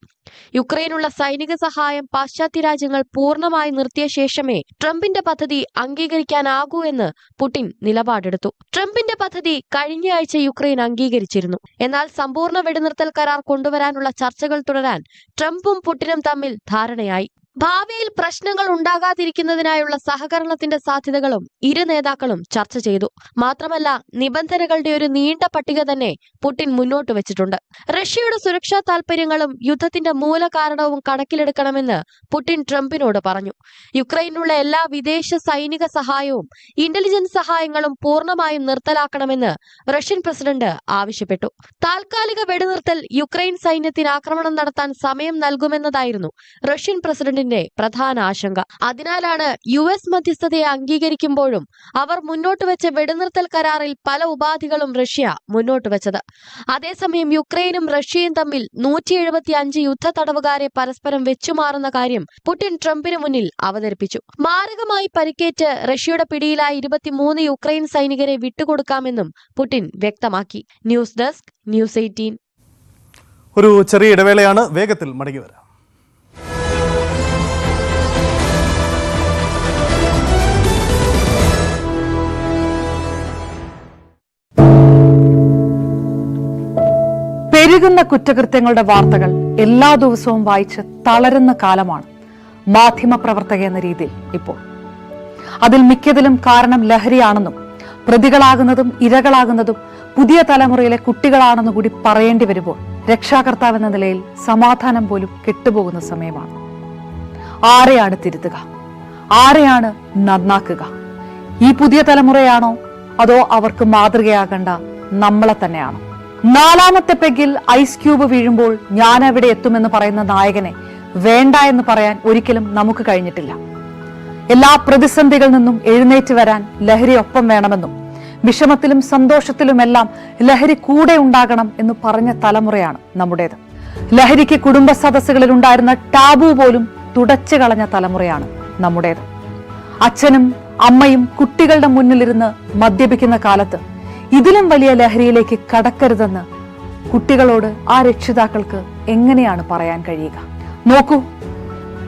യുക്രൈനുള്ള സൈനിക സഹായം പാശ്ചാത്യ രാജ്യങ്ങൾ പൂർണ്ണമായി നിർത്തിയ ശേഷമേ ട്രംപിന്റെ പദ്ധതി അംഗീകരിക്കാനാകൂ എന്ന് പുടിൻ നിലപാടെടുത്തു. ട്രംപിന്റെ പദ്ധതി കഴിഞ്ഞയാഴ്ച യുക്രൈൻ അംഗീകരിച്ചിരുന്നു. എന്നാൽ സമ്പൂർണ്ണ വെടിനിർത്തൽ കരാർ കൊണ്ടുവരാനുള്ള ചർച്ചകൾ തുടരാൻ ട്രംപും പുടിനും തമ്മിൽ ധാരണയായി. ഭാവിയിൽ പ്രശ്നങ്ങൾ ഉണ്ടാകാതിരിക്കുന്നതിനായുള്ള സഹകരണത്തിന്റെ സാധ്യതകളും ഇരു നേതാക്കളും ചർച്ച ചെയ്തു. മാത്രമല്ല, നിബന്ധനകളുടെ ഒരു നീണ്ട പട്ടിക തന്നെ പുടിൻ മുന്നോട്ട് വെച്ചിട്ടുണ്ട്. റഷ്യയുടെ സുരക്ഷാ താൽപര്യങ്ങളും യുദ്ധത്തിന്റെ മൂലകാരണവും കണക്കിലെടുക്കണമെന്ന് പുടിൻ ട്രംപിനോട് പറഞ്ഞു. യുക്രൈനുള്ള എല്ലാ വിദേശ സൈനിക സഹായവും ഇന്റലിജൻസ് സഹായങ്ങളും പൂർണ്ണമായും നിർത്തലാക്കണമെന്ന് റഷ്യൻ പ്രസിഡന്റ് ആവശ്യപ്പെട്ടു. താൽക്കാലിക വെടിനിർത്തൽ യുക്രൈൻ സൈന്യത്തിന് ആക്രമണം നടത്താൻ സമയം നൽകുമെന്നതായിരുന്നു റഷ്യൻ പ്രസിഡന്റ് പ്രധാന ആശങ്ക. അതിനാലാണ് US മധ്യസ്ഥതയെ അംഗീകരിക്കുമ്പോഴും അവർ മുന്നോട്ട് വെച്ച വെടിനിർത്തൽ കരാറിൽ പല ഉപാധികളും റഷ്യ മുന്നോട്ട് വെച്ചത്. അതേസമയം യുക്രൈനും റഷ്യയും തമ്മിൽ 175 യുദ്ധ തടവുകാരെ പരസ്പരം വെച്ചുമാറുന്ന കാര്യം പുടിൻ ട്രംപിന് മുന്നിൽ അവതരിപ്പിച്ചു. മാരകമായി പരിക്കേറ്റ് റഷ്യയുടെ പിടിയിലായ 23 യുക്രൈൻ സൈനികരെ വിട്ടുകൊടുക്കാമെന്നും പുടിൻ വ്യക്തമാക്കി. News desk, News 18. ഒരു ചെറിയ ഇടവേളയാണ്, വേഗത്തിൽ മടങ്ങി വരാം. പെരുകുന്ന കുറ്റകൃത്യങ്ങളുടെ വാർത്തകൾ എല്ലാ ദിവസവും വായിച്ച് തളരുന്ന കാലമാണ് മാധ്യമപ്രവർത്തക എന്ന രീതിയിൽ ഇപ്പോൾ. അതിൽ മിക്കതിലും കാരണം ലഹരിയാണെന്നും പ്രതികളാകുന്നതും ഇരകളാകുന്നതും പുതിയ തലമുറയിലെ കുട്ടികളാണെന്ന് കൂടി പറയേണ്ടി വരുമ്പോൾ രക്ഷാകർത്താവ് എന്ന നിലയിൽ സമാധാനം പോലും കെട്ടുപോകുന്ന സമയമാണ്. ആരെയാണ് തിരുത്തുക? ആരെയാണ് നന്നാക്കുക? ഈ പുതിയ തലമുറയാണോ അതോ അവർക്ക് മാതൃകയാകേണ്ട നമ്മളെ തന്നെയാണോ? 4ാമത്തെ പെഗിൽ ഐസ് ക്യൂബ് വീഴുമ്പോൾ ഞാൻ എവിടെ എത്തുമെന്ന് പറയുന്ന നായകനെ വേണ്ട എന്ന് പറയാൻ ഒരിക്കലും നമുക്ക് കഴിഞ്ഞിട്ടില്ല. എല്ലാ പ്രതിസന്ധികളിൽ നിന്നും എഴുന്നേറ്റ് വരാൻ ലഹരി ഒപ്പം വേണമെന്നും വിഷമത്തിലും സന്തോഷത്തിലുമെല്ലാം ലഹരി കൂടെ ഉണ്ടാകണം എന്ന് പറഞ്ഞ തലമുറയാണ് നമ്മുടേത്. ലഹരിക്ക് കുടുംബ സദസ്സുകളിൽ ഉണ്ടായിരുന്ന ടാബു പോലും തുടച്ചു കളഞ്ഞ തലമുറയാണ് നമ്മുടേത്. അച്ഛനും അമ്മയും കുട്ടികളുടെ മുന്നിലിരുന്ന് മദ്യപിക്കുന്ന കാലത്ത് ഇതിലും വലിയ ലഹരിയിലേക്ക് കടക്കരുതെന്ന് കുട്ടികളോട് ആ രക്ഷിതാക്കൾക്ക് എങ്ങനെയാണ് പറയാൻ കഴിയുക? നോക്കൂ,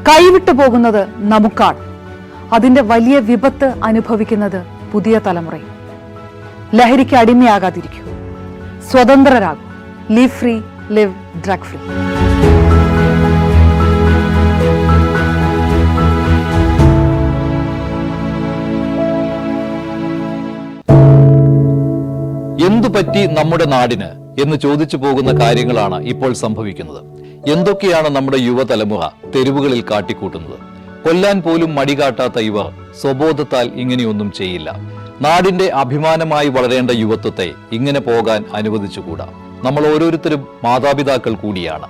കൈവിട്ടു പോകുന്നത് നമുക്കാണ്. അതിന്റെ വലിയ വിപത്ത് അനുഭവിക്കുന്നത് പുതിയ തലമുറയും. ലഹരിക്ക് അടിമയാകാതിരിക്കൂ, സ്വതന്ത്രരാകും. Live free, live drug free. പറ്റി നമ്മുടെ നാടിന് എന്ന് ചോദിച്ചു പോകുന്ന കാര്യങ്ങളാണ് ഇപ്പോൾ സംഭവിക്കുന്നത്. എന്തൊക്കെയാണ് നമ്മുടെ യുവതലമുറ തെരുവുകളിൽ കാട്ടിക്കൂട്ടുന്നത്? കൊല്ലാൻ പോലും മടികാട്ടാത്ത ഇവർ സ്വബോധത്താൽ ഇങ്ങനെയൊന്നും ചെയ്യില്ല. നാടിന്റെ അഭിമാനമായി വളരേണ്ട യുവത്വത്തെ ഇങ്ങനെ പോകാൻ അനുവദിച്ചുകൂടാ. നമ്മൾ ഓരോരുത്തരും മാതാപിതാക്കൾ കൂടിയാണ്.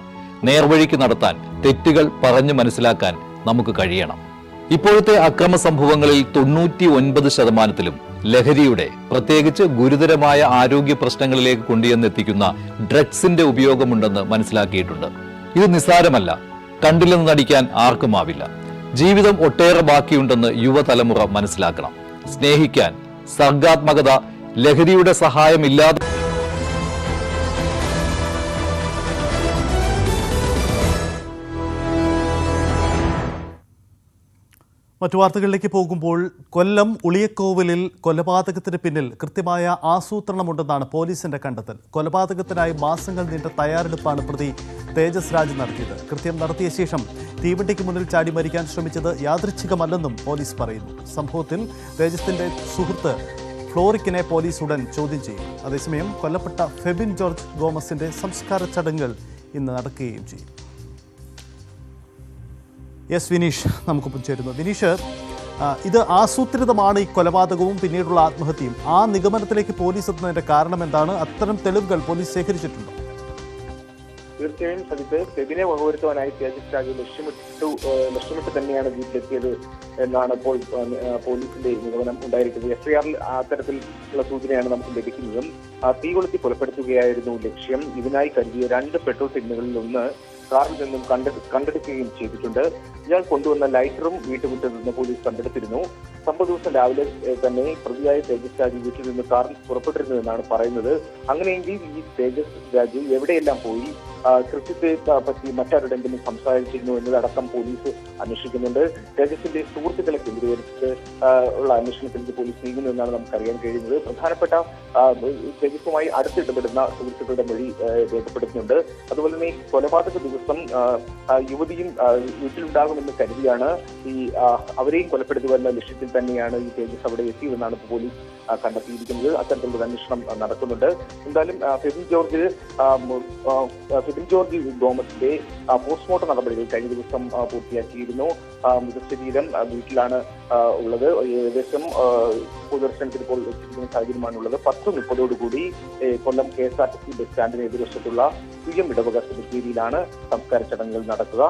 നേർവഴിക്ക് നടത്താൻ, തെറ്റുകൾ പറഞ്ഞു മനസ്സിലാക്കാൻ നമുക്ക് കഴിയണം. ഇപ്പോഴത്തെ അക്രമ സംഭവങ്ങളിൽ 99% ലഹരിയുടെ, പ്രത്യേകിച്ച് ഗുരുതരമായ ആരോഗ്യ പ്രശ്നങ്ങളിലേക്ക് കൊണ്ടുവന്നെത്തിക്കുന്ന ഡ്രഗ്സിന്റെ ഉപയോഗമുണ്ടെന്ന് മനസ്സിലാക്കിയിട്ടുണ്ട്. ഇത് നിസ്സാരമല്ല. കണ്ടില്ലെന്ന് നടിക്കാൻ ആർക്കുമാവില്ല. ജീവിതം ഒട്ടേറെ ബാക്കിയുണ്ടെന്ന് യുവതലമുറ മനസ്സിലാക്കണം. സ്നേഹിക്കാൻ, സർഗാത്മകത, ലഹരിയുടെ സഹായമില്ലാതെ മറ്റു വാർത്തകളിലേക്ക് പോകുമ്പോൾ കൊല്ലം ഉളിയക്കോവിലിൽ കൊലപാതകത്തിന് പിന്നിൽ കൃത്യമായ ആസൂത്രണമുണ്ടെന്നാണ് പോലീസിന്റെ കണ്ടെത്തൽ. കൊലപാതകത്തിനായി മാസങ്ങൾ നീണ്ട തയ്യാറെടുപ്പാണ് പ്രതി തേജസ് രാജ് നടത്തിയത്. കൃത്യം നടത്തിയ ശേഷം തീവണ്ടിക്ക് മുന്നിൽ ചാടി മരിക്കാൻ ശ്രമിച്ചത് യാദൃച്ഛികമല്ലെന്നും പോലീസ് പറയുന്നു. സംഭവത്തിൽ തേജസിന്റെ സുഹൃത്ത് ഫ്ലോറിക്കിനെ പോലീസ് ഉടൻ ചോദ്യം ചെയ്യും. അതേസമയം കൊല്ലപ്പെട്ട ഫെബിൻ ജോർജ് ഗോമസിന്റെ സംസ്കാര ചടങ്ങുകൾ ഇന്ന് നടക്കുകയും ചെയ്യും. എസ് വിനീഷ് നമുക്കൊപ്പം ചേരുന്നു. വിനീഷ്, ഇത് ആസൂത്രിതമാണ് ഈ കൊലപാതകവും പിന്നീടുള്ള ആത്മഹത്യയും. ആ നിഗമനത്തിലേക്ക് പോലീസ് എത്തുന്നതിന്റെ കാരണം എന്താണ്? അത്തരം തെളിവുകൾ പോലീസ് ശേഖരിച്ചിട്ടുണ്ടോ? തീർച്ചയായും സജിത്ത്, ഫെബിനെ വകവരുത്തുവാനായി തേജസ് രാജു ലക്ഷ്യമിട്ട് തന്നെയാണ് വീട്ടിലെത്തിയത് എന്നാണ് ഇപ്പോൾ പോലീസിന്റെ നിഗമനം ഉണ്ടായിരിക്കുന്നത്. എഫ്ഐആറിൽ അത്തരത്തിലുള്ള സൂചനയാണ് നമുക്ക് ലഭിക്കുന്നതും. തീ കൊളുത്തി കൊലപ്പെടുത്തുകയായിരുന്നു ലക്ഷ്യം. ഇതിനായി കരുതിയ 2 പെട്രോൾ ടിന്നുകളിൽ ഒന്ന് കാറിൽ നിന്നും കണ്ടെടുക്കുകയും ചെയ്തിട്ടുണ്ട്. ഇയാൾ കൊണ്ടുവന്ന ലൈറ്ററും വീട്ടുമുറ്റത്ത് നിന്ന് പോലീസ് കണ്ടെടുത്തിരുന്നു. സംഭവ ദിവസം രാവിലെ തന്നെ പ്രതിയായ തേജസ് രാജു വീട്ടിൽ നിന്ന് കാറിൽ പുറപ്പെട്ടിരുന്നു എന്നാണ് പറയുന്നത്. അങ്ങനെയെങ്കിൽ ഈ തേജസ് രാജു എവിടെയെല്ലാം പോയി, കൃത്യത്തെ പറ്റി മറ്റാരുടെങ്കിലും സംസാരിച്ചിരുന്നു എന്നതടക്കം പോലീസ് അന്വേഷിക്കുന്നുണ്ട്. തേജസിന്റെ സുഹൃത്തുക്കളെ കേന്ദ്രീകരിച്ച് ഉള്ള അന്വേഷണത്തിലേക്ക് പോലീസ് നീങ്ങുന്നു എന്നാണ് നമുക്കറിയാൻ കഴിയുന്നത്. പ്രധാനപ്പെട്ട തേജസുമായി അടുത്തിടപെടുന്ന സുഹൃത്തുക്കളുടെ മൊഴി രേഖപ്പെടുത്തുന്നുണ്ട്. അതുപോലെ തന്നെ ഈ കൊലപാതക ദിവസം യുവതിയും വീട്ടിലുണ്ടാകുമെന്ന് കരുതിയാണ് അവരെയും കൊലപ്പെടുത്തുവെന്ന ലക്ഷ്യത്തിൽ തന്നെയാണ് ഈ തേജസ് അവിടെ എത്തിയതെന്നാണ് പോലീസ് കണ്ടെത്തിയിരിക്കുന്നത്. അത്തരത്തിലുള്ള അന്വേഷണം നടക്കുന്നുണ്ട്. എന്തായാലും ഫെബിൻ ജോർജ് ഗോമസിന്റെ പോസ്റ്റ്മോർട്ടം നടപടികൾ കഴിഞ്ഞ ദിവസം പൂർത്തിയാക്കിയിരുന്നു. മൃതശരീരം വീട്ടിലാണ് ഉള്ളത്. ഏകദേശം പൊതുദർശനത്തിൽ ഇപ്പോൾ എത്തിയിരിക്കുന്ന സാഹചര്യമാണുള്ളത്. 10:30 കൊല്ലം KSRTC ബസ് സ്റ്റാൻഡിന് എതിർവശത്തുള്ള UM ഇടവക സെമിത്തേരിയിലാണ് സംസ്കാര ചടങ്ങുകൾ നടക്കുക.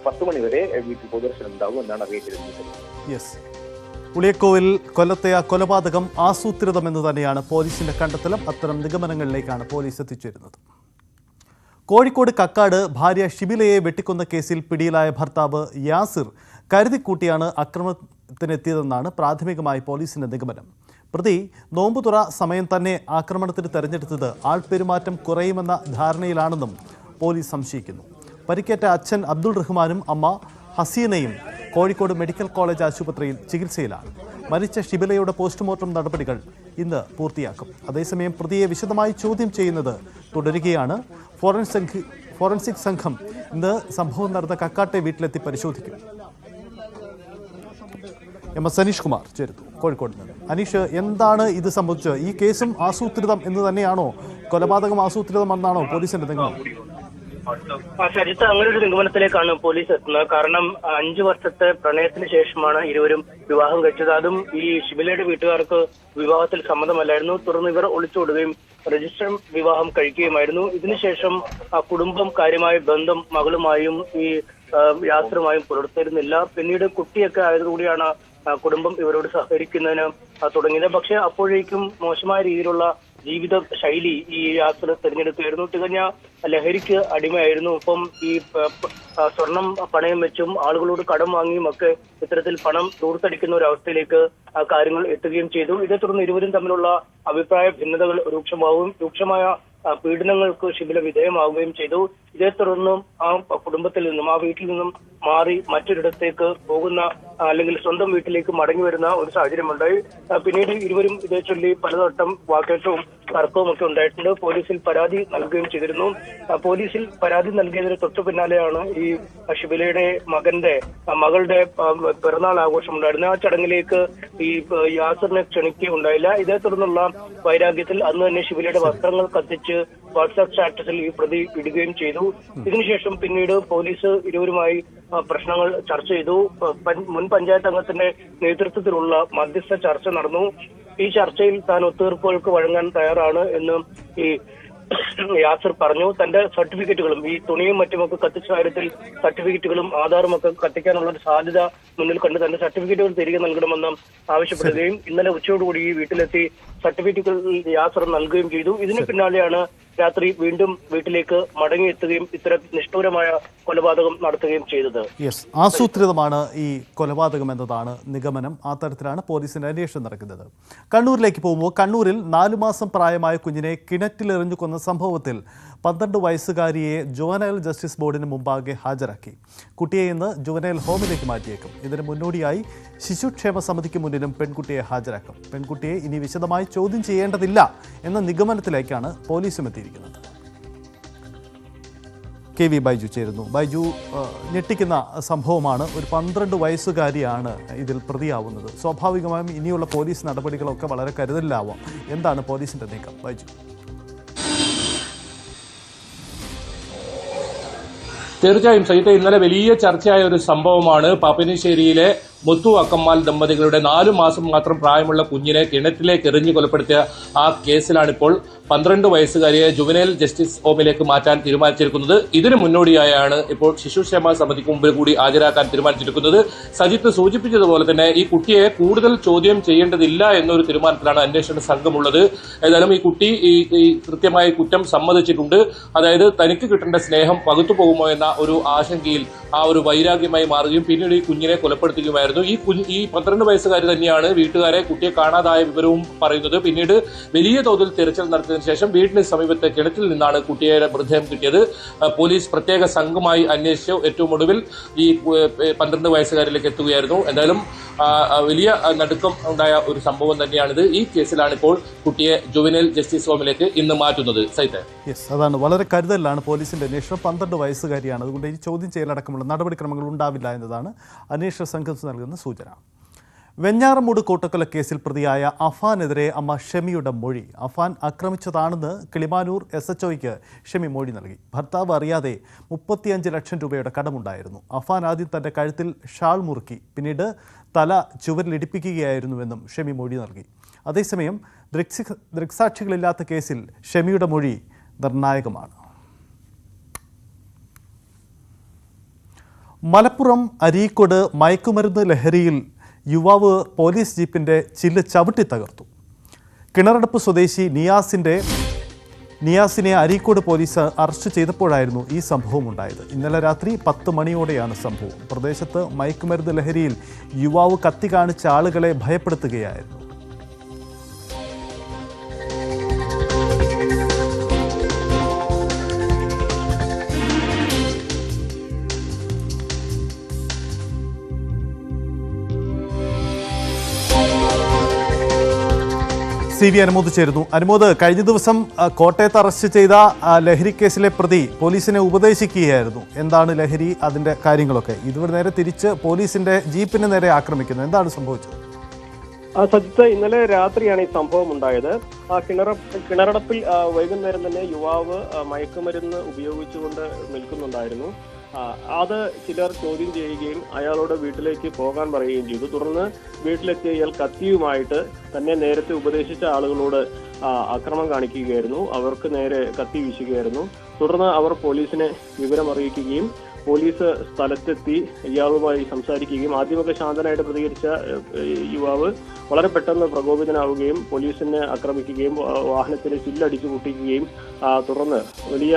10 മണിവരെ വീട്ടിൽ പൊതുദർശനം ഉണ്ടാകും എന്നാണ് അറിയിച്ചിരുന്നത്. ഉളിയക്കോവിൽ കൊല്ലത്തെ കൊലപാതകം ആസൂത്രിതമെന്ന് തന്നെയാണ് പോലീസിന്റെ കണ്ടെത്തലും. അത്തരം നിഗമനങ്ങളിലേക്കാണ് പോലീസ് എത്തിച്ചേരുന്നത്. കോഴിക്കോട് കക്കാട് ഭാര്യ ഷിബിലയെ വെട്ടിക്കൊന്ന കേസിൽ പിടിയിലായ ഭർത്താവ് യാസിർ കരുതിക്കൂട്ടിയാണ് ആക്രമണത്തിനെത്തിയതെന്നാണ് പ്രാഥമികമായി പോലീസിന്റെ നിഗമനം. പ്രതി നോമ്പുതുറ സമയം തന്നെ ആക്രമണത്തിന് തെരഞ്ഞെടുത്തത് ആൾപെരുമാറ്റം കുറയുമെന്ന ധാരണയിലാണെന്നും പോലീസ് സംശയിക്കുന്നു. പരിക്കേറ്റ അച്ഛൻ അബ്ദുൾ റഹ്മാനും അമ്മ ഹസീനയും കോഴിക്കോട് മെഡിക്കൽ കോളേജ് ആശുപത്രിയിൽ ചികിത്സയിലാണ്. മരിച്ച ഷിബിലയുടെ പോസ്റ്റ്മോർട്ടം നടപടികൾ ഇന്ന് പൂർത്തിയാക്കും. അതേസമയം പ്രതിയെ വിശദമായി ചോദ്യം ചെയ്യുന്നത് തുടരുകയാണ്. ഫോറൻസിക് സംഘം ഇന്ന് സംഭവം നടന്ന കക്കാട്ടെ വീട്ടിലെത്തി പരിശോധിക്കും. MS അനീഷ് കുമാർ ചേരുന്നു കോഴിക്കോട് നിന്ന്. അനീഷ്, എന്താണ് ഇത് സംബന്ധിച്ച്? ഈ കേസും ആസൂത്രിതം എന്ന് തന്നെയാണോ? കൊലപാതകം ആസൂത്രിതമെന്നാണോ പോലീസിന്റെ നിഗമനം? ശരിത്ത അങ്ങനെ ഒരു നിഗമനത്തിലേക്കാണ് പോലീസ് എത്തുന്നത്. കാരണം 5 വർഷത്തെ പ്രണയത്തിന് ശേഷമാണ് ഇരുവരും വിവാഹം കഴിച്ചത്. അതും ഈ ഷിബിലയുടെ വീട്ടുകാർക്ക് വിവാഹത്തിൽ സമ്മതമല്ലായിരുന്നു. തുടർന്ന് ഇവർ ഒളിച്ചോടുകയും രജിസ്റ്റർ വിവാഹം കഴിക്കുകയുമായിരുന്നു. ഇതിനുശേഷം കുടുംബം കാര്യമായ ബന്ധം മകളുമായും ഈ യാസറുമായും പുലർത്തിയിരുന്നില്ല. പിന്നീട് കുട്ടിയൊക്കെ ആയതുകൂടിയാണ് കുടുംബം ഇവരോട് സഹകരിക്കുന്നതിന് തുടങ്ങിയത്. പക്ഷെ അപ്പോഴേക്കും മോശമായ രീതിയിലുള്ള ജീവിത ശൈലി ഈ യാസർ തിരഞ്ഞെടുക്കുകയായിരുന്നു. തികഞ്ഞ ലഹരിക്ക് അടിമയായിരുന്നു. ഒപ്പം ഈ സ്വർണം പണയം വെച്ചും ആളുകളോട് കടം വാങ്ങിയും ഒക്കെ ഇത്തരത്തിൽ പണം ദൂർത്തടിക്കുന്ന ഒരു അവസ്ഥയിലേക്ക് കാര്യങ്ങൾ എത്തുകയും ചെയ്തു. ഇതേ തുടർന്ന് ഇരുവരും തമ്മിലുള്ള അഭിപ്രായ ഭിന്നതകൾ രൂക്ഷമായ പീഡനങ്ങൾക്ക് ഷിബില വിധേയമാവുകയും ചെയ്തു. ഇതേ തുടർന്ന് ആ കുടുംബത്തിൽ നിന്നും, ആ വീട്ടിൽ നിന്നും മാറി മറ്റൊരിടത്തേക്ക് പോകുന്ന അല്ലെങ്കിൽ സ്വന്തം വീട്ടിലേക്ക് മടങ്ങി വരുന്ന ഒരു സാഹചര്യമുണ്ടായി. പിന്നീട് ഇരുവരും ഇതേ ചൊല്ലി പലവട്ടം വാക്കേറ്റവും തർക്കവും ഒക്കെ ഉണ്ടായിട്ടുണ്ട്. പോലീസിൽ പരാതി നൽകുകയും ചെയ്തിരുന്നു. പോലീസിൽ പരാതി നൽകിയതിന് തൊട്ടു പിന്നാലെയാണ് ഈ ഷിബിലയുടെ മകളുടെ പിറന്നാൾ ആഘോഷം ഉണ്ടായിരുന്നത്. ആ ചടങ്ങിലേക്ക് ഈ യാസറിനെ ക്ഷണിക്കുകയുണ്ടായില്ല. ഇതേ തുടർന്നുള്ള വൈരാഗ്യത്തിൽ അന്ന് തന്നെ ഷിബിലയുടെ വസ്ത്രങ്ങൾ കത്തിച്ച് വാട്സാപ്പ് സ്റ്റാറ്റസിൽ ഈ പ്രതി ഇടുകയും ചെയ്തു. ഇതിനുശേഷം പിന്നീട് പോലീസ് ഇരുവരുമായി പ്രശ്നങ്ങൾ ചർച്ച ചെയ്തു. മുൻ പഞ്ചായത്ത് അംഗത്തിന്റെ നേതൃത്വത്തിലുള്ള മധ്യസ്ഥ ചർച്ച നടന്നു. ഈ ചർച്ചയിൽ താൻ ഒത്തുതീർപ്പുകൾക്ക് വഴങ്ങാൻ തയ്യാറാണ് എന്ന് ഈ യാസർ പറഞ്ഞു. തന്റെ സർട്ടിഫിക്കറ്റുകളും ഈ തുണിയും മറ്റുമൊക്കെ കത്തിച്ച കാര്യത്തിൽ സർട്ടിഫിക്കറ്റുകളും ആധാറും ഒക്കെ കത്തിക്കാനുള്ള ഒരു സാധ്യത മുന്നിൽ കണ്ട് തന്റെ സർട്ടിഫിക്കറ്റുകൾ തിരികെ നൽകണമെന്ന് ആവശ്യപ്പെടുകയും ഇന്നലെ ഉച്ചയോടുകൂടി ഈ വീട്ടിലെത്തി സർട്ടിഫിക്കറ്റുകൾ യാസർ നൽകുകയും ചെയ്തു. ഇതിന് പിന്നാലെയാണ് രാത്രി വീണ്ടും വീട്ടിലേക്ക് മടങ്ങിയെത്തുകയും ഇത്തരം നിഷ്ഠൂരമായ കൊലപാതകം നടത്തുകയും ചെയ്തത്. ആസൂത്രിതമാണ് ഈ കൊലപാതകം എന്നതാണ് നിഗമനം. ആ തരത്തിലാണ് പോലീസിന്റെ അന്വേഷണം നടക്കുന്നത്. കണ്ണൂരിലേക്ക് പോകുമ്പോൾ കണ്ണൂരിൽ 4 മാസം പ്രായമായ കുഞ്ഞിനെ കിണറ്റിലെറിഞ്ഞു കൊന്ന സംഭവത്തിൽ 12 വയസ്സുകാരിയെ ജുവനൈൽ ജസ്റ്റിസ് ബോർഡിന് മുമ്പാകെ ഹാജരാക്കി. കുട്ടിയെ ഇന്ന് ജുവനൈൽ ഹോമിലേക്ക് മാറ്റിയേക്കും. ഇതിന് മുന്നോടിയായി ശിശുക്ഷേമ സമിതിക്ക് മുന്നിലും പെൺകുട്ടിയെ ഹാജരാക്കും. പെൺകുട്ടിയെ ഇനി വിശദമായി ചോദ്യം ചെയ്യേണ്ടതില്ല എന്ന നിഗമനത്തിലേക്കാണ് പോലീസും എത്തിയിരിക്കുന്നത്. കെ വി ബൈജു ചേരുന്നു. ബൈജു, ഞെട്ടിക്കുന്ന സംഭവമാണ്. ഒരു 12 വയസ്സുകാരിയാണ് ഇതിൽ പ്രതിയാവുന്നത്. സ്വാഭാവികമായും ഇനിയുള്ള പോലീസ് നടപടികളൊക്കെ വളരെ കരുതലിലാവാം. എന്താണ് പോലീസിന്റെ നീക്കം, ബൈജു? തീർച്ചയായും സഹിത ഇന്നലെ വലിയ ചർച്ചയായ ഒരു സംഭവമാണ് പാപ്പിനിശ്ശേരിയിലെ മുത്തു അക്കമ്മാൽ ദമ്പതികളുടെ 4 മാസം മാത്രം പ്രായമുള്ള കുഞ്ഞിനെ കിണറ്റിലേക്ക് എറിഞ്ഞു കൊലപ്പെടുത്തിയ ആ കേസിലാണിപ്പോൾ 12 വയസ്സുകാരിയെ ജുവനൈൽ ജസ്റ്റിസ് ഹോമിലേക്ക് മാറ്റാൻ തീരുമാനിച്ചിരിക്കുന്നത്. ഇതിന് മുന്നോടിയായാണ് ഇപ്പോൾ ശിശുക്ഷേമ സമിതിക്ക് മുമ്പിൽ കൂടി ഹാജരാക്കാൻ തീരുമാനിച്ചിരിക്കുന്നത്. സജിത്ത് സൂചിപ്പിച്ചതുപോലെ തന്നെ ഈ കുട്ടിയെ കൂടുതൽ ചോദ്യം ചെയ്യേണ്ടതില്ല എന്നൊരു തീരുമാനത്തിലാണ് അന്വേഷണ സംഘമുള്ളത്. ഏതായാലും ഈ കുട്ടി ഈ കൃത്യമായി കുറ്റം സമ്മതിച്ചിട്ടുണ്ട്. അതായത് തനിക്ക് കിട്ടേണ്ട സ്നേഹം പകുത്തു പോകുമോ എന്ന ഒരു ആശങ്കയിൽ ആ ഒരു വൈരാഗ്യമായി മാറുകയും പിന്നീട് ഈ കുഞ്ഞിനെ കൊലപ്പെടുത്തുകയുമായിരുന്നു. ഈ 12 വയസ്സുകാരി തന്നെയാണ് വീട്ടുകാരെ കുട്ടിയെ കാണാതായ വിവരവും പറയുന്നത്. പിന്നീട് വലിയ തോതിൽ തിരച്ചിൽ നടത്തിയതിനു ശേഷം വീടിന് സമീപത്തെ കിണറ്റിൽ നിന്നാണ് കുട്ടിയുടെ മൃതദേഹം കിട്ടിയത്. പോലീസ് പ്രത്യേക സംഘമായി അന്വേഷിച്ച് ഏറ്റവും ഒടുവിൽ ഈ 12 വയസ്സുകാരിലേക്ക് എത്തുകയായിരുന്നു. എന്തായാലും വലിയ നടുക്കം ഉണ്ടായ ഒരു സംഭവം തന്നെയാണിത്. ഈ കേസിലാണ് ഇപ്പോൾ കുട്ടിയെ ജുവനൈൽ ജസ്റ്റിസ് ഹോമിലേക്ക് ഇന്ന് മാറ്റുന്നത്. അതാണ്, വളരെ കരുതലാണ് പോലീസിന്റെ അന്വേഷണം. 12 വയസ്സുകാരിയാണ്. അതുകൊണ്ട് ഈ ചോദ്യം ചെയ്യലടക്കമുള്ള നടപടിക്രമങ്ങൾ ഉണ്ടാവില്ല എന്നതാണ് അന്വേഷണ സംഘം നൽകുന്ന സൂചന. വെഞ്ഞാറമൂട് കൂട്ടക്കൊല കേസിൽ പ്രതിയായ അഫാനെതിരെ അമ്മ ഷെമിയുടെ മൊഴി. അഫാൻ ആക്രമിച്ചതാണെന്ന് കിളിമാനൂർ SHOയ്ക്ക് ഷെമി മൊഴി നൽകി. ഭർത്താവ് അറിയാതെ 35 ലക്ഷം രൂപയുടെ കടമുണ്ടായിരുന്നു. അഫാൻ ആദ്യം തന്റെ കഴുത്തിൽ ഷാൾ മുറുക്കി, പിന്നീട് തല ചുവരിലിടിപ്പിക്കുകയായിരുന്നുവെന്നും ഷെമി മൊഴി നൽകി. അതേസമയം ദൃക്സാക്ഷികളില്ലാത്ത കേസിൽ ഷെമിയുടെ മൊഴി നിർണായകമാണ്. മലപ്പുറം അരീക്കോട് മയക്കുമരുന്ന് ലഹരിയിൽ യുവാവ് പോലീസ് ജീപ്പിന്റെ ചില്ല് ചവിട്ടി തകർത്തു. കിണറടപ്പ് സ്വദേശി നിയാസിനെ അരീക്കോട് പോലീസ് അറസ്റ്റ് ചെയ്തപ്പോഴായിരുന്നു ഈ സംഭവം ഉണ്ടായത്. ഇന്നലെ രാത്രി 10 മണിയോടെയാണ് സംഭവം. പ്രദേശത്ത് മയക്കുമരുന്ന് ലഹരിയിൽ യുവാവ് കത്തി കാണിച്ച ആളുകളെ ഭയപ്പെടുത്തുകയായിരുന്നു. CV അനുമോദ് ചേരുന്നു. അനുമോദ്, കഴിഞ്ഞ ദിവസം കോട്ടയത്ത് അറസ്റ്റ് ചെയ്ത ലഹരി കേസിലെ പ്രതി പോലീസിനെ ഉപദേശിക്കുകയായിരുന്നു. എന്താണ് ലഹരി, അതിൻ്റെ കാര്യങ്ങളൊക്കെ. ഇതുവരെ നേരെ തിരിച്ച് പോലീസിന്റെ ജീപ്പിന് നേരെ ആക്രമിക്കുന്നു. എന്താണ് സംഭവിച്ചത്? സജിത്ത്, ഇന്നലെ രാത്രിയാണ് ഈ സംഭവം ഉണ്ടായത്. കിണറടപ്പിൽ വൈകുന്നേരം തന്നെ യുവാവ് മയക്കുമരുന്ന് ഉപയോഗിച്ചുകൊണ്ട് നിൽക്കുന്നുണ്ടായിരുന്നു. അത് ചിലർ ചോദ്യം ചെയ്യുകയും അയാളോട് വീട്ടിലേക്ക് പോകാൻ പറയുകയും ചെയ്തു. തുടർന്ന് വീട്ടിലെത്തിയ ഇയാൾ കത്തിയുമായിട്ട് തന്നെ നേരത്തെ ഉപദേശിച്ച ആളുകളോട് അക്രമം കാണിക്കുകയായിരുന്നു. അവർക്ക് നേരെ കത്തി വീശുകയായിരുന്നു. തുടർന്ന് അവർ പോലീസിനെ വിവരമറിയിക്കുകയും പോലീസ് സ്ഥലത്തെത്തി ഇയാളുമായി സംസാരിക്കുകയും ആദ്യമൊക്കെ ശാന്തനായിട്ട് പ്രതികരിച്ച യുവാവ് വളരെ പെട്ടെന്ന് പ്രകോപിതനാവുകയും പോലീസിനെ ആക്രമിക്കുകയും വാഹനത്തിന് ചില്ലടിച്ചു പൊട്ടിക്കുകയും തുടർന്ന് വലിയ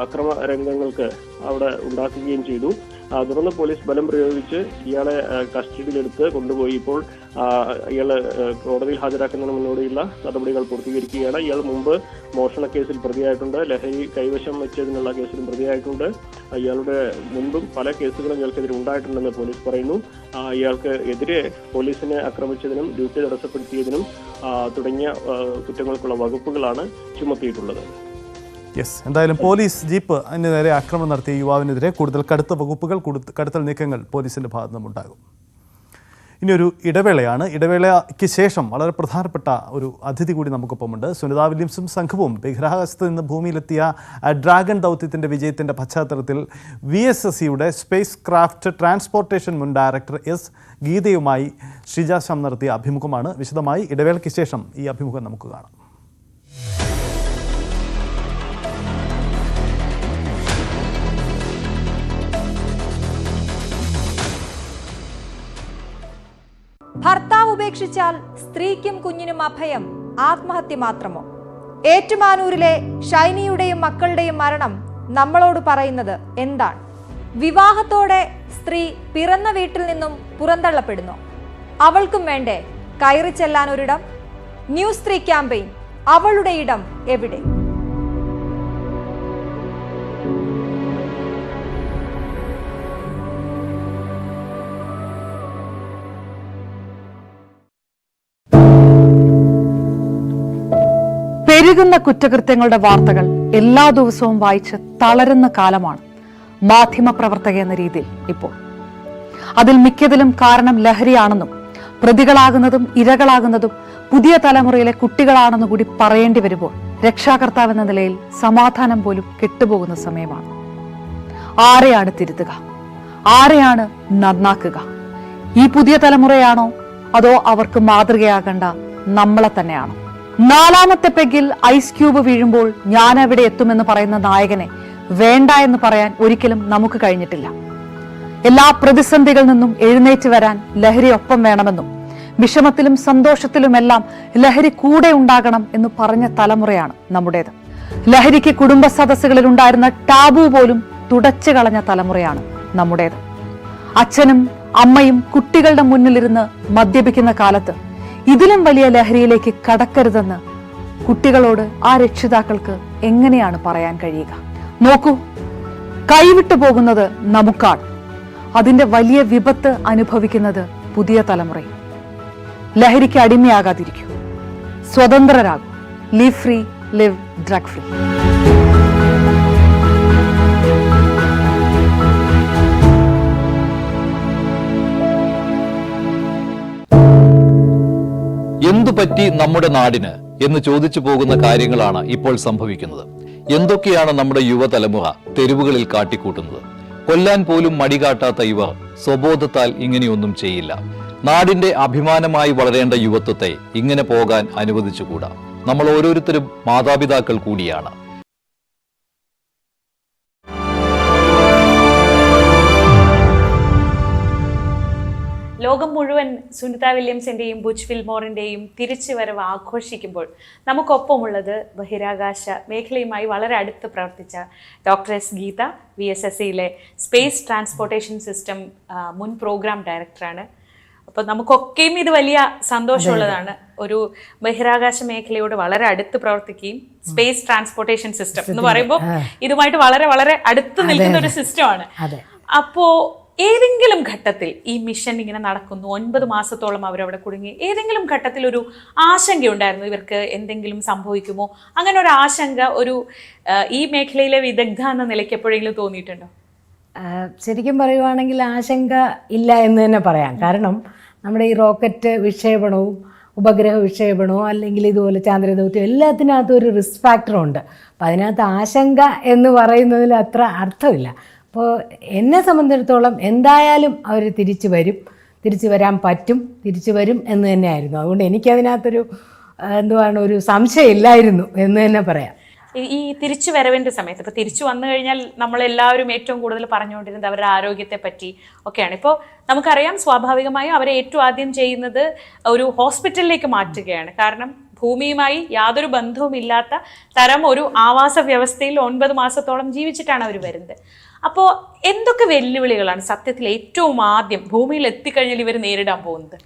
അക്രമ രംഗങ്ങൾക്ക് അവിടെ ഉണ്ടാക്കുകയും ചെയ്തു. തുടർന്ന് പോലീസ് ബലം പ്രയോഗിച്ച് ഇയാളെ കസ്റ്റഡിയിലെടുത്ത് കൊണ്ടുപോയി. ഇപ്പോൾ ഇയാളെ കോടതിയിൽ ഹാജരാക്കുന്നതിന് മുന്നോടിയുള്ള നടപടികൾ പൂർത്തീകരിക്കുകയാണ്. ഇയാൾ മുമ്പ് മോഷണ കേസിൽ പ്രതിയായിട്ടുണ്ട്, ലഹരി കൈവശം വെച്ചതിനുള്ള കേസിലും പ്രതിയായിട്ടുണ്ട്. ഇയാളുടെ മുൻപും പല കേസുകളും ഇയാൾക്കെതിരെ ഉണ്ടായിട്ടുണ്ടെന്ന് പോലീസ് പറയുന്നു. ഇയാൾക്ക് എതിരെ പോലീസിനെ ആക്രമിച്ചതിനും ഡ്യൂട്ടി തടസ്സപ്പെടുത്തിയതിനും തുടങ്ങിയ കുറ്റങ്ങൾക്കുള്ള വകുപ്പുകളാണ് ചുമത്തിയിട്ടുള്ളത്. എന്തായാലും പോലീസ് ജീപ്പ് അതിന് നേരെ ആക്രമണം നടത്തിയ യുവാവിനെതിരെ കൂടുതൽ കടുത്ത വകുപ്പുകൾ, കടുത്ത നീക്കങ്ങൾ പോലീസിന്റെ ഭാഗത്തു നിന്നുണ്ടാകും. ഇനിയൊരു ഇടവേളയാണ്. ഇടവേളയ്ക്ക് ശേഷം വളരെ പ്രധാനപ്പെട്ട ഒരു അതിഥി കൂടി നമുക്കൊപ്പമുണ്ട്. സുനിത വില്യംസും സംഘവും ബഹിരാകാശത്ത് നിന്ന് ഭൂമിയിലെത്തിയ ഡ്രാഗൺ ദൗത്യത്തിന്റെ വിജയത്തിന്റെ പശ്ചാത്തലത്തിൽ VSSCയുടെ സ്പേസ് ക്രാഫ്റ്റ് ട്രാൻസ്പോർട്ടേഷൻ മുൻ ഡയറക്ടർ എസ് ഗീതയുമായി ഷിജ ശ്യാം നടത്തിയ അഭിമുഖമാണ്. വിശദമായി ഇടവേളയ്ക്ക് ശേഷം ഈ അഭിമുഖം നമുക്ക് കാണാം. ഭർത്താവ് ഉപേക്ഷിച്ചാൽ സ്ത്രീക്കും കുഞ്ഞിനും അഭയം ആത്മഹത്യ മാത്രമോ? ഏറ്റുമാനൂരിലെ ഷൈനിയുടെയും മക്കളുടെയും മരണം നമ്മളോട് പറയുന്നത് എന്താണ്? വിവാഹത്തോടെ സ്ത്രീ പിറന്ന വീട്ടിൽ നിന്നും പുറന്തള്ളപ്പെടുന്നു. അവൾക്കും വേണ്ടേ കയറി ചെല്ലാൻ ഒരിടം? ന്യൂസ് 3 ക്യാമ്പയിൻ അവളുടെ ഇടം എവിടെ? പെരുകുന്ന കുറ്റകൃത്യങ്ങളുടെ വാർത്തകൾ എല്ലാ ദിവസവും വായിച്ച് തളരുന്ന കാലമാണ് മാധ്യമപ്രവർത്തക എന്ന രീതിയിൽ ഇപ്പോൾ. അതിൽ മിക്കതിലും കാരണം ലഹരിയാണെന്നും പ്രതികളാകുന്നതും ഇരകളാകുന്നതും പുതിയ തലമുറയിലെ കുട്ടികളാണെന്ന് കൂടി പറയേണ്ടി വരുമ്പോൾ രക്ഷാകർത്താവ് എന്ന നിലയിൽ സമാധാനം പോലും കെട്ടുപോകുന്ന സമയമാണ്. ആരെയാണ് തിരുത്തുക? ആരെയാണ് നന്നാക്കുക? ഈ പുതിയ തലമുറയാണോ അതോ അവർക്ക് മാതൃകയാകേണ്ട നമ്മളെ തന്നെയാണോ? 4ാമത്തെ പെഗിൽ ഐസ് ക്യൂബ് വീഴുമ്പോൾ ഞാൻ എവിടെ എത്തുമെന്ന് പറയുന്ന നായകനെ വേണ്ട എന്ന് പറയാൻ ഒരിക്കലും നമുക്ക് കഴിഞ്ഞിട്ടില്ല. എല്ലാ പ്രതിസന്ധികളിൽ നിന്നും എഴുന്നേറ്റ് വരാൻ ലഹരി ഒപ്പം വേണമെന്നും വിഷമത്തിലും സന്തോഷത്തിലുമെല്ലാം ലഹരി കൂടെ ഉണ്ടാകണം എന്ന് പറഞ്ഞ തലമുറയാണ് നമ്മുടേത്. ലഹരിക്ക് കുടുംബ സദസ്സുകളിൽ ഉണ്ടായിരുന്ന ടാബു പോലും തുടച്ചു കളഞ്ഞ തലമുറയാണ് നമ്മുടേത്. അച്ഛനും അമ്മയും കുട്ടികളുടെ മുന്നിലിരുന്ന് മദ്യപിക്കുന്ന കാലത്ത് ഇതിലും വലിയ ലഹരിയിലേക്ക് കടക്കരുതെന്ന് കുട്ടികളോട് ആ രക്ഷിതാക്കൾക്ക് എങ്ങനെയാണ് പറയാൻ കഴിയുക? നോക്കൂ, കൈവിട്ടു പോകുന്നത് നമുക്കാണ്. അതിന്റെ വലിയ വിപത്ത് അനുഭവിക്കുന്നത് പുതിയ തലമുറയും. ലഹരിക്ക് അടിമയാകാതിരിക്കൂ, സ്വതന്ത്രരാകൂ. Live free, live drug free. എന്തു പറ്റി നമ്മുടെ നാടിന് എന്ന് ചോദിച്ചു പോകുന്ന കാര്യങ്ങളാണ് ഇപ്പോൾ സംഭവിക്കുന്നത്. എന്തൊക്കെയാണ് നമ്മുടെ യുവതലമുറ തെരുവുകളിൽ കാട്ടിക്കൂട്ടുന്നത്? കൊല്ലാൻ പോലും മടികാട്ടാത്ത ഇവർ സ്വബോധത്താൽ ഇങ്ങനെയൊന്നും ചെയ്യില്ല. നാടിന്റെ അഭിമാനമായി വളരേണ്ട യുവത്വത്തെ ഇങ്ങനെ പോകാൻ അനുവദിച്ചുകൂടാ. നമ്മൾ ഓരോരുത്തരും മാതാപിതാക്കൾ കൂടിയാണ്. ലോകം മുഴുവൻ സുനിത വില്യംസിന്റെയും ബുച്ച് വിൽമോറിന്റെയും തിരിച്ചുവരവ് ആഘോഷിക്കുമ്പോൾ നമുക്കൊപ്പമുള്ളത് ബഹിരാകാശ മേഖലയുമായി വളരെ അടുത്ത് പ്രവർത്തിച്ച ഡോക്ടർ എസ് ഗീത, VSSCയിലെ സ്പേസ് ട്രാൻസ്പോർട്ടേഷൻ സിസ്റ്റം മുൻ പ്രോഗ്രാം ഡയറക്ടറാണ്. അപ്പോൾ നമുക്കൊക്കെയും ഇത് വലിയ സന്തോഷമുള്ളതാണ്. ഒരു ബഹിരാകാശ മേഖലയോട് വളരെ അടുത്ത് പ്രവർത്തിക്കുകയും സ്പേസ് ട്രാൻസ്പോർട്ടേഷൻ സിസ്റ്റം എന്ന് പറയുമ്പോൾ ഇതുമായിട്ട് വളരെ വളരെ അടുത്ത് നിൽക്കുന്ന ഒരു സിസ്റ്റമാണ്. അപ്പോ ഏതെങ്കിലും ഘട്ടത്തിൽ ഈ മിഷൻ ഇങ്ങനെ നടക്കുന്നു, 9 മാസത്തോളം അവരവിടെ കുടുങ്ങി, ഏതെങ്കിലും ഘട്ടത്തിൽ ഒരു ആശങ്കയുണ്ടായിരുന്നു ഇവർക്ക് എന്തെങ്കിലും സംഭവിക്കുമോ? അങ്ങനെ ഒരു ആശങ്ക ഒരു ഈ മേഖലയിലെ വിദഗ്ധ എന്ന നിലയ്ക്ക് എപ്പോഴെങ്കിലും തോന്നിയിട്ടുണ്ടോ? ശരിക്കും പറയുവാണെങ്കിൽ ആശങ്ക ഇല്ല എന്ന് തന്നെ പറയാം. കാരണം നമ്മുടെ ഈ റോക്കറ്റ് വിക്ഷേപണവും ഉപഗ്രഹ വിക്ഷേപണവും അല്ലെങ്കിൽ ഇതുപോലെ ചാന്ദ്രദൗത്യം എല്ലാത്തിനകത്തും ഒരു റിസ്ക് ഫാക്ടറുണ്ട്. അപ്പം അതിനകത്ത് ആശങ്ക എന്ന് പറയുന്നതിൽ അത്ര അർത്ഥമില്ല. അപ്പോൾ എന്നെ സംബന്ധിച്ചിടത്തോളം എന്തായാലും അവർ തിരിച്ചു വരാൻ പറ്റും, തിരിച്ചു വരും എന്ന് തന്നെയായിരുന്നു. അതുകൊണ്ട് എനിക്കതിനകത്തൊരു ഒരു സംശയം ഇല്ലായിരുന്നു എന്ന് തന്നെ പറയാം. ഈ തിരിച്ചു വരവിൻ്റെ സമയത്ത് ഇപ്പോൾ തിരിച്ചു വന്നു കഴിഞ്ഞാൽ നമ്മളെല്ലാവരും ഏറ്റവും കൂടുതൽ പറഞ്ഞുകൊണ്ടിരുന്നത് അവരുടെ ആരോഗ്യത്തെ പറ്റി ഒക്കെയാണ്. ഇപ്പോൾ നമുക്കറിയാം സ്വാഭാവികമായും അവരെ ഏറ്റവും ആദ്യം ചെയ്യുന്നത് ഒരു ഹോസ്പിറ്റലിലേക്ക് മാറ്റുകയാണ്. കാരണം ഭൂമിയുമായി യാതൊരു ബന്ധവുമില്ലാത്ത തരം ഒരു ആവാസ വ്യവസ്ഥയിൽ 9 മാസത്തോളം ജീവിച്ചിട്ടാണ് അവർ വരുന്നത്. അപ്പോൾ എന്തൊക്കെ വെല്ലുവിളികളാണ് സത്യത്തിൽ ഏറ്റവും ആദ്യം ഭൂമിയിൽ എത്തിക്കഴിഞ്ഞാൽ ഇവർ നേരിടാൻ പോകുന്നത്?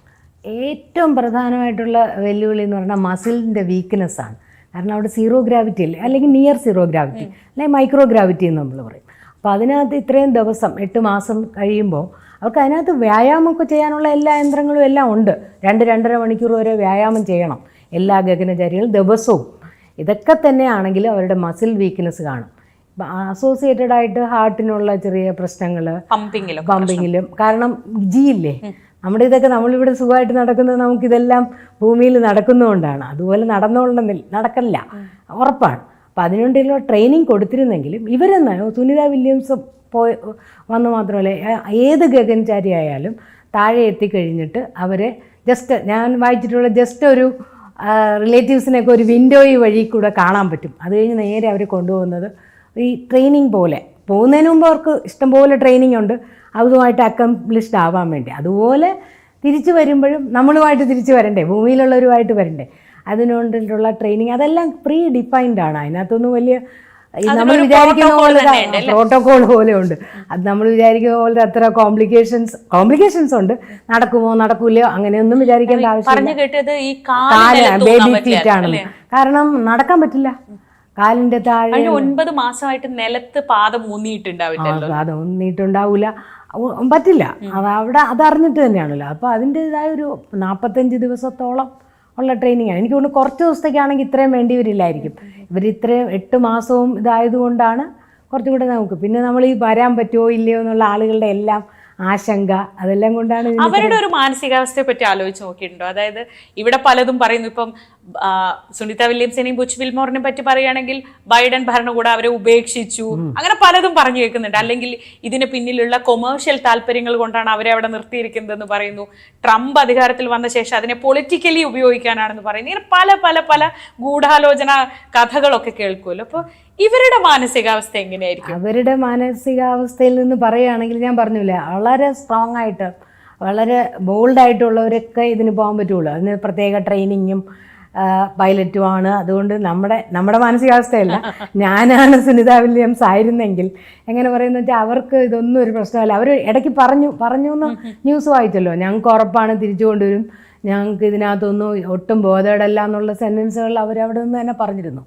ഏറ്റവും പ്രധാനമായിട്ടുള്ള വെല്ലുവിളി എന്ന് പറഞ്ഞാൽ മസിലിൻ്റെ വീക്ക്നെസ് ആണ്. കാരണം അവിടെ സീറോ ഗ്രാവിറ്റി അല്ലേ, അല്ലെങ്കിൽ നിയർ സീറോ ഗ്രാവിറ്റി, അല്ലെങ്കിൽ മൈക്രോ ഗ്രാവിറ്റി എന്ന് നമ്മൾ പറയും. അപ്പോൾ അതിനകത്ത് ഇത്രയും ദിവസം 8 മാസം കഴിയുമ്പോൾ അവർക്ക് അതിനകത്ത് വ്യായാമമൊക്കെ ചെയ്യാനുള്ള എല്ലാ യന്ത്രങ്ങളും എല്ലാം ഉണ്ട്. 2-2.5 മണിക്കൂർ വരെ വ്യായാമം ചെയ്യണം എല്ലാ ഗഗനചാരികളും ദിവസവും. ഇതൊക്കെ തന്നെയാണെങ്കിലും അവരുടെ മസിൽ വീക്ക്നെസ് കാണും. അസോസിയേറ്റഡ് ആയിട്ട് ഹാർട്ടിനുള്ള ചെറിയ പ്രശ്നങ്ങൾ, പമ്പിങ്ങിലും. കാരണം ഇല്ലേ, നമ്മുടെ ഇതൊക്കെ നമ്മളിവിടെ സുഖമായിട്ട് നടക്കുന്നത് നമുക്കിതെല്ലാം ഭൂമിയിൽ നടക്കുന്നതുകൊണ്ടാണ്. അതുപോലെ നടക്കില്ല, ഉറപ്പാണ്. അപ്പം അതിനുവേണ്ടിയുള്ള ട്രെയിനിങ് കൊടുത്തിരുന്നെങ്കിലും ഇവരെന്ന് സുനിത വില്യംസ് വന്ന് മാത്രമല്ല ഏത് ഗഗൻചാരി ആയാലും താഴെ എത്തിക്കഴിഞ്ഞിട്ട് അവരെ ജസ്റ്റ് ഞാൻ വായിച്ചിട്ടുള്ള ജസ്റ്റ് ഒരു റിലേറ്റീവ്സിനെയൊക്കെ ഒരു വിൻഡോയി വഴി കൂടെ കാണാൻ പറ്റും. അത് കഴിഞ്ഞ് നേരെ അവർ കൊണ്ടുപോകുന്നത് ഈ ട്രെയിനിങ് പോലെ, പോകുന്നതിന് മുമ്പ് അവർക്ക് ഇഷ്ടംപോലെ ട്രെയിനിങ് ഉണ്ട് അതുമായിട്ട് അക്കംപ്ലിഷ്ഡ് ആവാൻ വേണ്ടി. അതുപോലെ തിരിച്ചു വരുമ്പോഴും നമ്മളുമായിട്ട് തിരിച്ചു വരണ്ടേ, ഭൂമിയിലുള്ളവരുമായിട്ട് വരണ്ടേ, അതിനുകൊണ്ടുള്ള ട്രെയിനിങ് അതെല്ലാം പ്രീ ഡിഫൈൻഡ് ആണ്. അതിനകത്തൊന്നും വലിയ നമ്മൾ വിചാരിക്കുന്ന പോലെ പ്രോട്ടോകോൾ പോലെ ഉണ്ട്. അത് നമ്മൾ വിചാരിക്കുന്ന പോലെ അത്ര കോംപ്ലിക്കേഷൻസ് ഉണ്ട്. നടക്കുമോ നടക്കൂലോ അങ്ങനെയൊന്നും വിചാരിക്കേണ്ട ആവശ്യമില്ല. ബേബി ഫീറ്റ് ആണെന്ന്, കാരണം നടക്കാൻ പറ്റില്ല. കാലിന്റെ താഴെ 9 മാസമായിട്ട് നിലത്ത് പാദം ഊന്നിയിട്ടുണ്ടാവൂല, പറ്റില്ല. അതറിഞ്ഞിട്ട് തന്നെയാണല്ലോ. അപ്പോൾ അതിൻ്റെതായ ഒരു 45 ദിവസത്തോളം ഉള്ള ട്രെയിനിങ്ങാണ്. എനിക്ക് തോന്നുന്നു കുറച്ച് ദിവസത്തേക്കാണെങ്കിൽ ഇത്രയും വേണ്ടി വരില്ലായിരിക്കും. ഇവർ ഇത്രയും 8 മാസവും ഇതായതുകൊണ്ടാണ് കുറച്ചുകൂടെ നമുക്ക്. പിന്നെ നമ്മൾ ഈ വരാൻ പറ്റുമോ ഇല്ലയോ എന്നുള്ള ആളുകളുടെ എല്ലാം ആശങ്ക, അതെല്ലാം കൊണ്ടാണ്. അവരുടെ ഒരു മാനസികാവസ്ഥയെ പറ്റി ആലോചിച്ച് നോക്കിയിട്ടുണ്ടോ? അതായത് ഇവിടെ പലതും പറയുന്നു, ഇപ്പം സുനിത വില്യംസിനെയും ബുച്ച് വിൽമോറിനെയും പറ്റി പറയുകയാണെങ്കിൽ ബൈഡൻ ഭരണകൂടം അവരെ ഉപേക്ഷിച്ചു, അങ്ങനെ പലതും പറഞ്ഞു കേൾക്കുന്നുണ്ട്. അല്ലെങ്കിൽ ഇതിന് പിന്നിലുള്ള കൊമേഴ്ഷ്യൽ താല്പര്യങ്ങൾ കൊണ്ടാണ് അവരെ അവിടെ നിർത്തിയിരിക്കുന്നതെന്ന് പറയുന്നു. ട്രംപ് അധികാരത്തിൽ വന്ന ശേഷം അതിനെ പൊളിറ്റിക്കലി ഉപയോഗിക്കാനാണെന്ന് പറയുന്നു. ഇങ്ങനെ പല പല പല ഗൂഢാലോചന കഥകളൊക്കെ കേൾക്കുമല്ലോ. അപ്പോൾ ഇവരുടെ മാനസികാവസ്ഥ എങ്ങനെയായിരിക്കും? അവരുടെ മാനസികാവസ്ഥയിൽ നിന്ന് പറയുകയാണെങ്കിൽ ഞാൻ പറഞ്ഞില്ല, വളരെ സ്ട്രോങ് ആയിട്ട് വളരെ ബോൾഡായിട്ടുള്ളവരൊക്കെ ഇതിന് പോകാൻ പറ്റുള്ളൂ. അതിന് പ്രത്യേക ട്രെയിനിങ്ങും പൈലറ്റുമാണ്. അതുകൊണ്ട് നമ്മുടെ മാനസികാവസ്ഥയല്ല, ഞാനാണ് സുനിത വില്യംസ് ആയിരുന്നെങ്കിൽ എങ്ങനെ പറയുന്നത് വെച്ചാൽ അവർക്ക് ഇതൊന്നും ഒരു പ്രശ്നമല്ല. അവർ ഇടയ്ക്ക് പറഞ്ഞു എന്ന് ന്യൂസ് വായിച്ചല്ലോ, ഞങ്ങൾക്ക് ഉറപ്പാണ് തിരിച്ചു കൊണ്ടുവരും, ഞങ്ങൾക്ക് ഇതിനകത്തൊന്നും ഒട്ടും ബോധേടല്ല എന്നുള്ള സെൻറ്റൻസുകൾ അവരവിടെ നിന്ന് തന്നെ പറഞ്ഞിരുന്നു.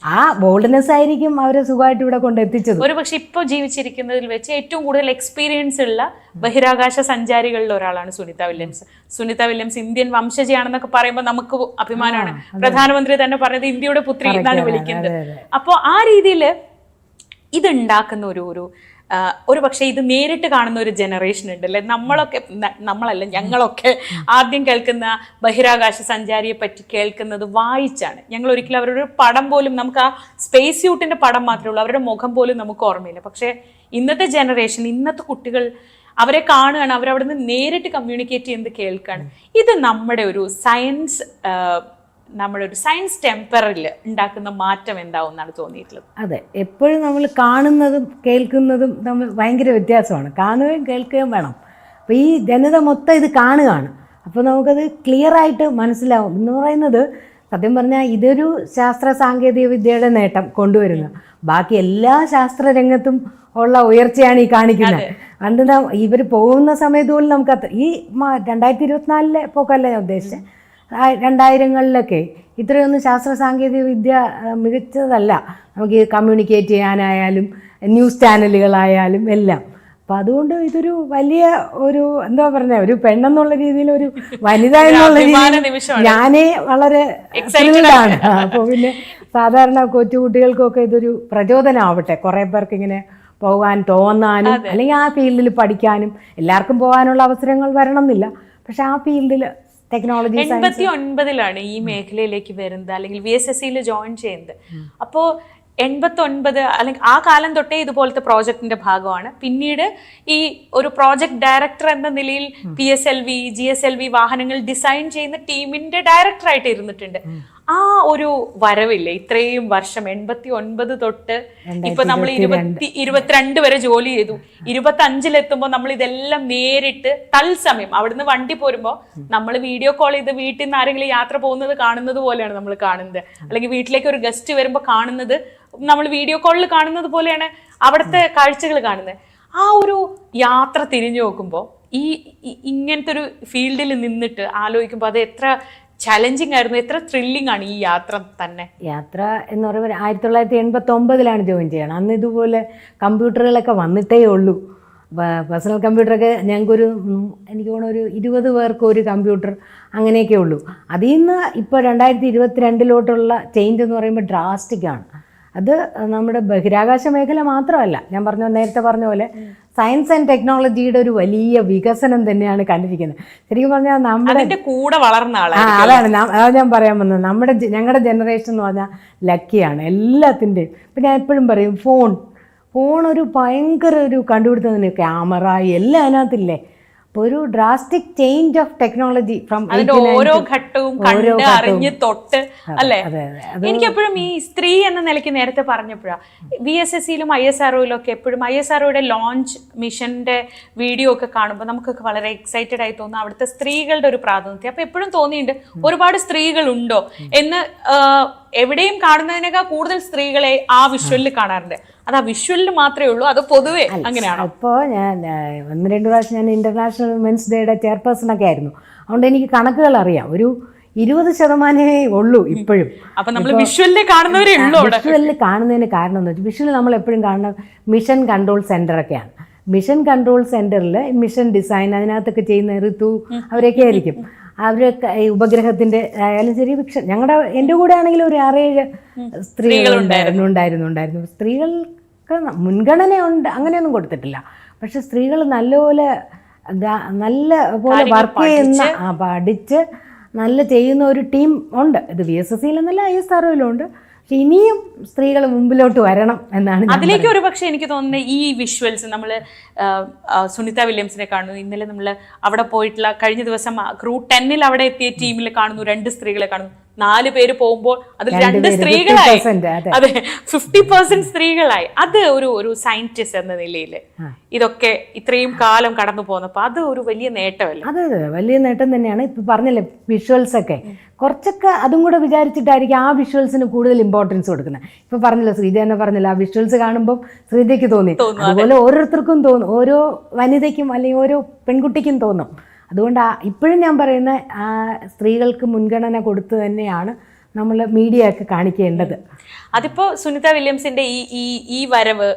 ആ ബോൾഡ്നെസ് ആയിരിക്കും അവരെ സുഖമായിട്ട് ഇവിടെ കൊണ്ടെത്തിച്ചത്. ഒരു പക്ഷെ ഇപ്പോൾ ജീവിച്ചിരിക്കുന്നതിൽ വെച്ച് ഏറ്റവും കൂടുതൽ എക്സ്പീരിയൻസ് ഉള്ള ബഹിരാകാശ സഞ്ചാരികളിൽ ഒരാളാണ് Sunita Williams. Sunita Williams Indian വംശജയാണെന്നൊക്കെ പറയുമ്പോൾ നമുക്ക് അഭിമാനമാണ്. പ്രധാനമന്ത്രി തന്നെ പറഞ്ഞത് ഇന്ത്യയുടെ പുത്രി എന്നാണ് വിളിക്കുന്നത്. അപ്പോൾ ആ രീതിയിൽ ഇതുണ്ടാക്കുന്ന ഒരു പക്ഷേ ഇത് നേരിട്ട് കാണുന്ന ഒരു ജനറേഷൻ ഉണ്ടല്ലേ. ഞങ്ങളൊക്കെ ആദ്യം കേൾക്കുന്ന ബഹിരാകാശ സഞ്ചാരിയെ പറ്റി കേൾക്കുന്നത് വായിച്ചാണ്. ഞങ്ങൾ ഒരിക്കലും അവരുടെ പടം പോലും, നമുക്ക് ആ സ്പേസ് സ്യൂട്ടിന്റെ പടം മാത്രമേ ഉള്ളൂ, അവരുടെ മുഖം പോലും നമുക്ക് ഓർമ്മയില്ല. പക്ഷേ ഇന്നത്തെ ജനറേഷൻ, ഇന്നത്തെ കുട്ടികൾ അവരെ കാണുകയാണ്, അവരവിടെ നിന്ന് നേരിട്ട് കമ്മ്യൂണിക്കേറ്റ് ചെയ്യുന്നത് കേൾക്കുകയാണ്. ഇത് നമ്മുടെ ഒരു സയൻസ് ടെമ്പറിൽ ഉണ്ടാക്കുന്ന മാറ്റം എന്താവും എന്നാണ് തോന്നിയിട്ടുള്ളത്? അതെ, എപ്പോഴും നമ്മൾ കാണുന്നതും കേൾക്കുന്നതും തമ്മിൽ ഭയങ്കര വ്യത്യാസമാണ്. കാണുകയും കേൾക്കുകയും വേണം. അപ്പോൾ ഈ ജനത മൊത്തം ഇത് കാണുകയാണ്. അപ്പോൾ നമുക്കത് ക്ലിയറായിട്ട് മനസ്സിലാവും. എന്ന് പറയുന്നത് സത്യം പറഞ്ഞാൽ ഇതൊരു ശാസ്ത്ര സാങ്കേതിക വിദ്യയുടെ നേട്ടം കൊണ്ടുവരുന്നത്. ബാക്കി എല്ലാ ശാസ്ത്രരംഗത്തും ഉള്ള ഉയർച്ചയാണ് ഈ കാണിക്കുന്നത്. എന്താ ഇവർ പോകുന്ന സമയത്ത് പോലും നമുക്ക് ഈ 2024 പോക്കല്ല ഞാൻ ഉദ്ദേശിച്ചത്, 2000-കളിലൊക്കെ ഇത്രയൊന്നും ശാസ്ത്ര സാങ്കേതിക വിദ്യ മികച്ചതല്ല. നമുക്ക് കമ്മ്യൂണിക്കേറ്റ് ചെയ്യാനായാലും ന്യൂസ് ചാനലുകളായാലും എല്ലാം. അപ്പം അതുകൊണ്ട് ഇതൊരു വലിയ എന്താ പറഞ്ഞ ഒരു പെണ്ണെന്നുള്ള രീതിയിൽ, ഒരു വനിത എന്നുള്ള രീതിയിൽ ഞാനേ വളരെ എക്സൈറ്റഡാണ്. അപ്പോൾ പിന്നെ സാധാരണ കൊച്ചുകുട്ടികൾക്കൊക്കെ ഇതൊരു പ്രചോദനമാവട്ടെ, കുറേ പേർക്ക് ഇങ്ങനെ പോകാൻ തോന്നാനും അല്ലെങ്കിൽ ആ ഫീൽഡിൽ പഠിക്കാനും. എല്ലാവർക്കും പോകാനുള്ള അവസരങ്ങൾ വരണം എന്നില്ല, പക്ഷെ ആ ഫീൽഡിൽ 89-ലാണ് ഈ മേഖലയിലേക്ക് വരുന്നത്, അല്ലെങ്കിൽ VSSC ജോയിൻ ചെയ്യുന്നത്. അപ്പോൾ 89 അല്ലെങ്കിൽ ആ കാലം തൊട്ടേ ഇതുപോലത്തെ പ്രോജക്റ്റിന്റെ ഭാഗമാണ്. പിന്നീട് ഈ ഒരു പ്രോജക്ട് ഡയറക്ടർ എന്ന നിലയിൽ PSLV GSLV വാഹനങ്ങൾ ഡിസൈൻ ചെയ്യുന്ന ടീമിന്റെ ഡയറക്ടറായിട്ട് ഇരുന്നിട്ടുണ്ട്. ആ ഒരു വരവില്ലേ ഇത്രയും വർഷം 89 തൊട്ട് ഇപ്പൊ നമ്മൾ 22 വരെ ജോലി ചെയ്തു, 25-ലെത്തുമ്പോൾ നമ്മൾ ഇതെല്ലാം നേരിട്ട് തത്സമയം അവിടുന്ന് വണ്ടി പോരുമ്പോ നമ്മൾ വീഡിയോ കോൾ ചെയ്ത് വീട്ടിൽ നിന്ന് ആരെങ്കിലും യാത്ര പോകുന്നത് കാണുന്നത് പോലെയാണ് നമ്മൾ കാണുന്നത്, അല്ലെങ്കിൽ വീട്ടിലേക്ക് ഒരു ഗസ്റ്റ് വരുമ്പോൾ കാണുന്നത് നമ്മൾ വീഡിയോ കോളിൽ കാണുന്നത് പോലെയാണ് അവിടുത്തെ കാഴ്ചകൾ കാണുന്നത്. ആ ഒരു യാത്ര തിരിഞ്ഞു നോക്കുമ്പോൾ ഈ ഇങ്ങനത്തെ ഒരു ഫീൽഡിൽ നിന്നിട്ട് ആലോചിക്കുമ്പോൾ അത് എത്ര ചലഞ്ചിങ് ആയിരുന്നു, എത്ര ത്രില്ലിംഗ് ആണ് ഈ യാത്ര തന്നെ. യാത്ര എന്ന് പറയുമ്പോൾ 1989 ജോയിൻ ചെയ്യണം. അന്ന് ഇതുപോലെ കമ്പ്യൂട്ടറുകളൊക്കെ വന്നിട്ടേ ഉള്ളൂ. പേഴ്സണൽ കമ്പ്യൂട്ടറൊക്കെ ഞങ്ങൾക്കൊരു എനിക്ക് തോന്നുന്നു ഒരു 20 പേർക്ക് ഒരു കമ്പ്യൂട്ടർ അങ്ങനെയൊക്കെ ഉള്ളൂ. അതിൽ നിന്ന് ഇപ്പോൾ 2022 ചേഞ്ച് എന്ന് പറയുമ്പോൾ ഡ്രാസ്റ്റിക്കാണ്. അത് നമ്മുടെ ബഹിരാകാശ മേഖല മാത്രമല്ല, ഞാൻ നേരത്തെ പറഞ്ഞ പോലെ സയൻസ് ആൻഡ് ടെക്നോളജിയുടെ ഒരു വലിയ വികസനം തന്നെയാണ് കണ്ടിരിക്കുന്നത്. ശരിക്കും പറഞ്ഞാൽ നമ്മുടെ കൂടെ വളർന്ന അതാണ് ഞാൻ പറയാൻ വന്നത്. ഞങ്ങളുടെ ജനറേഷൻ എന്ന് പറഞ്ഞാൽ ലക്കിയാണ് എല്ലാത്തിൻ്റെയും. ഇപ്പം ഞാൻ എപ്പോഴും പറയും ഫോൺ ഒരു ഭയങ്കര ഒരു കണ്ടുപിടുത്തത്തിന്, ക്യാമറ എല്ലാം അതിനകത്തില്ലേ. അപ്പോൾ ഒരു drastic change of technology from ഓരോ ഘട്ടവും കണ്ട് അറിഞ്ഞ് തൊട്ട് അല്ലേ. എനിക്കെപ്പോഴും ഈ സ്ത്രീ എന്ന നിലയ്ക്ക് നേരത്തെ പറഞ്ഞപ്പോഴാണ് VSSCയിലും ISROയിലും ഒക്കെ എപ്പോഴും ISROയുടെ ലോഞ്ച് മിഷന്റെ വീഡിയോ ഒക്കെ കാണുമ്പോൾ നമുക്കൊക്കെ വളരെ എക്സൈറ്റഡ് ആയി തോന്നുന്നു അവിടുത്തെ സ്ത്രീകളുടെ ഒരു പ്രാതിനിധ്യം. അപ്പൊ എപ്പോഴും തോന്നിയിട്ടുണ്ട് ഒരുപാട് സ്ത്രീകളുണ്ടോ എന്ന്. എവിടെയും കാണുന്നതിനേക്കാൾ കൂടുതൽ സ്ത്രീകളെ ആ വിഷ്വലിൽ കാണാറുണ്ട്. അത് ആ വിഷ്വലിൽ മാത്രമേ ഉള്ളൂ, അത് പൊതുവെ അങ്ങനെയാണ്. അപ്പോൾ ഞാൻ 1-2 പ്രാവശ്യം ഞാൻ ഇന്റർനാഷണൽ വിമൻസ് ഡേയുടെ ചെയർപേഴ്സൺ ഒക്കെ ആയിരുന്നു. അതുകൊണ്ട് എനിക്ക് കണക്കുകൾ അറിയാം. ഒരു 20% ഉള്ളൂ ഇപ്പോഴും. അപ്പൊ നമ്മൾ വിഷ്വലിൽ കാണുന്നവരേ ഉള്ളൂ. വിഷ്വലിൽ കാണുന്നതിന് കാരണം എന്ന് വെച്ചാൽ വിഷ്വലിൽ നമ്മൾ എപ്പോഴും കാണുന്ന മിഷൻ കൺട്രോൾ സെന്ററൊക്കെയാണ്. മിഷൻ കൺട്രോൾ സെന്ററിൽ മിഷൻ ഡിസൈൻ അതിനകത്തൊക്കെ ചെയ്യുന്ന ഋതു അവരൊക്കെ ആയിരിക്കും. അവരൊക്കെ ഈ ഉപഗ്രഹത്തിന്റെ ആയാലും ശരി എൻ്റെ കൂടെ ആണെങ്കിലും ഒരു 6-7 സ്ത്രീകൾ ഉണ്ടായിരുന്നു. സ്ത്രീകൾക്ക് മുൻഗണന അങ്ങനെയൊന്നും കൊടുത്തിട്ടില്ല. പക്ഷെ സ്ത്രീകൾ നല്ല പോലെ വർക്ക് ചെയ്യുന്ന പഠിച്ച് നല്ല ചെയ്യുന്ന ഒരു ടീം ഉണ്ട്. ഇത് VSSCയിലെന്നല്ല ISROയിലും ഉണ്ട്. പക്ഷെ ഇനിയും സ്ത്രീകൾ മുമ്പിലോട്ട് വരണം എന്നാണ്. അതിലേക്ക് ഒരു പക്ഷെ എനിക്ക് തോന്നുന്നത് ഈ വിഷ്വൽസ് നമ്മൾ സുനിത വില്യംസിനെ കാണുന്നു. ഇന്നലെ നമ്മൾ അവിടെ പോയിട്ടുള്ള കഴിഞ്ഞ ദിവസം ക്രൂ 10 അവിടെ എത്തിയ ടീമിൽ കാണുന്നു 2 സ്ത്രീകളെ കാണുന്നു. 4 പേര് പോകുമ്പോൾ അതിൽ 2 സ്ത്രീകളായി. അതെ, 50% സ്ത്രീകളായി. അത് ഒരു സയന്റിസ്റ്റ് എന്ന നിലയിൽ ഇതൊക്കെ ഇത്രയും കാലം കടന്നു പോകുന്നപ്പോൾ അത് ഒരു വലിയ നേട്ടമല്ലേ? അതെ, വലിയ നേട്ടം തന്നെയാണ്. ഇപ്പൊ പറഞ്ഞല്ലേ വിഷ്വൽസ് ഒക്കെ കുറച്ചൊക്കെ അതും കൂടെ വിചാരിച്ചിട്ടായിരിക്കും ആ വിഷ്വൽസിന് കൂടുതൽ ഇമ്പോർട്ടൻസ് കൊടുക്കുന്നത്. ഇപ്പൊ പറഞ്ഞല്ലോ, ശ്രീജ തന്നെ പറഞ്ഞല്ലോ, ആ വിഷ്വൽസ് കാണുമ്പോൾ ശ്രീജയ്ക്ക് തോന്നി. അതുപോലെ ഓരോരുത്തർക്കും തോന്നും, ഓരോ വനിതയ്ക്കും അല്ലെങ്കിൽ ഓരോ പെൺകുട്ടിക്കും തോന്നും. അതുകൊണ്ട് ഇപ്പോഴും ഞാൻ പറയുന്ന സ്ത്രീകൾക്ക് മുൻഗണന കൊടുത്തു തന്നെയാണ് നമ്മൾ മീഡിയ ഒക്കെ കാണിക്കേണ്ടത്. അതിപ്പോ സുനിത വില്യംസിന്റെ ഈ വരവ്,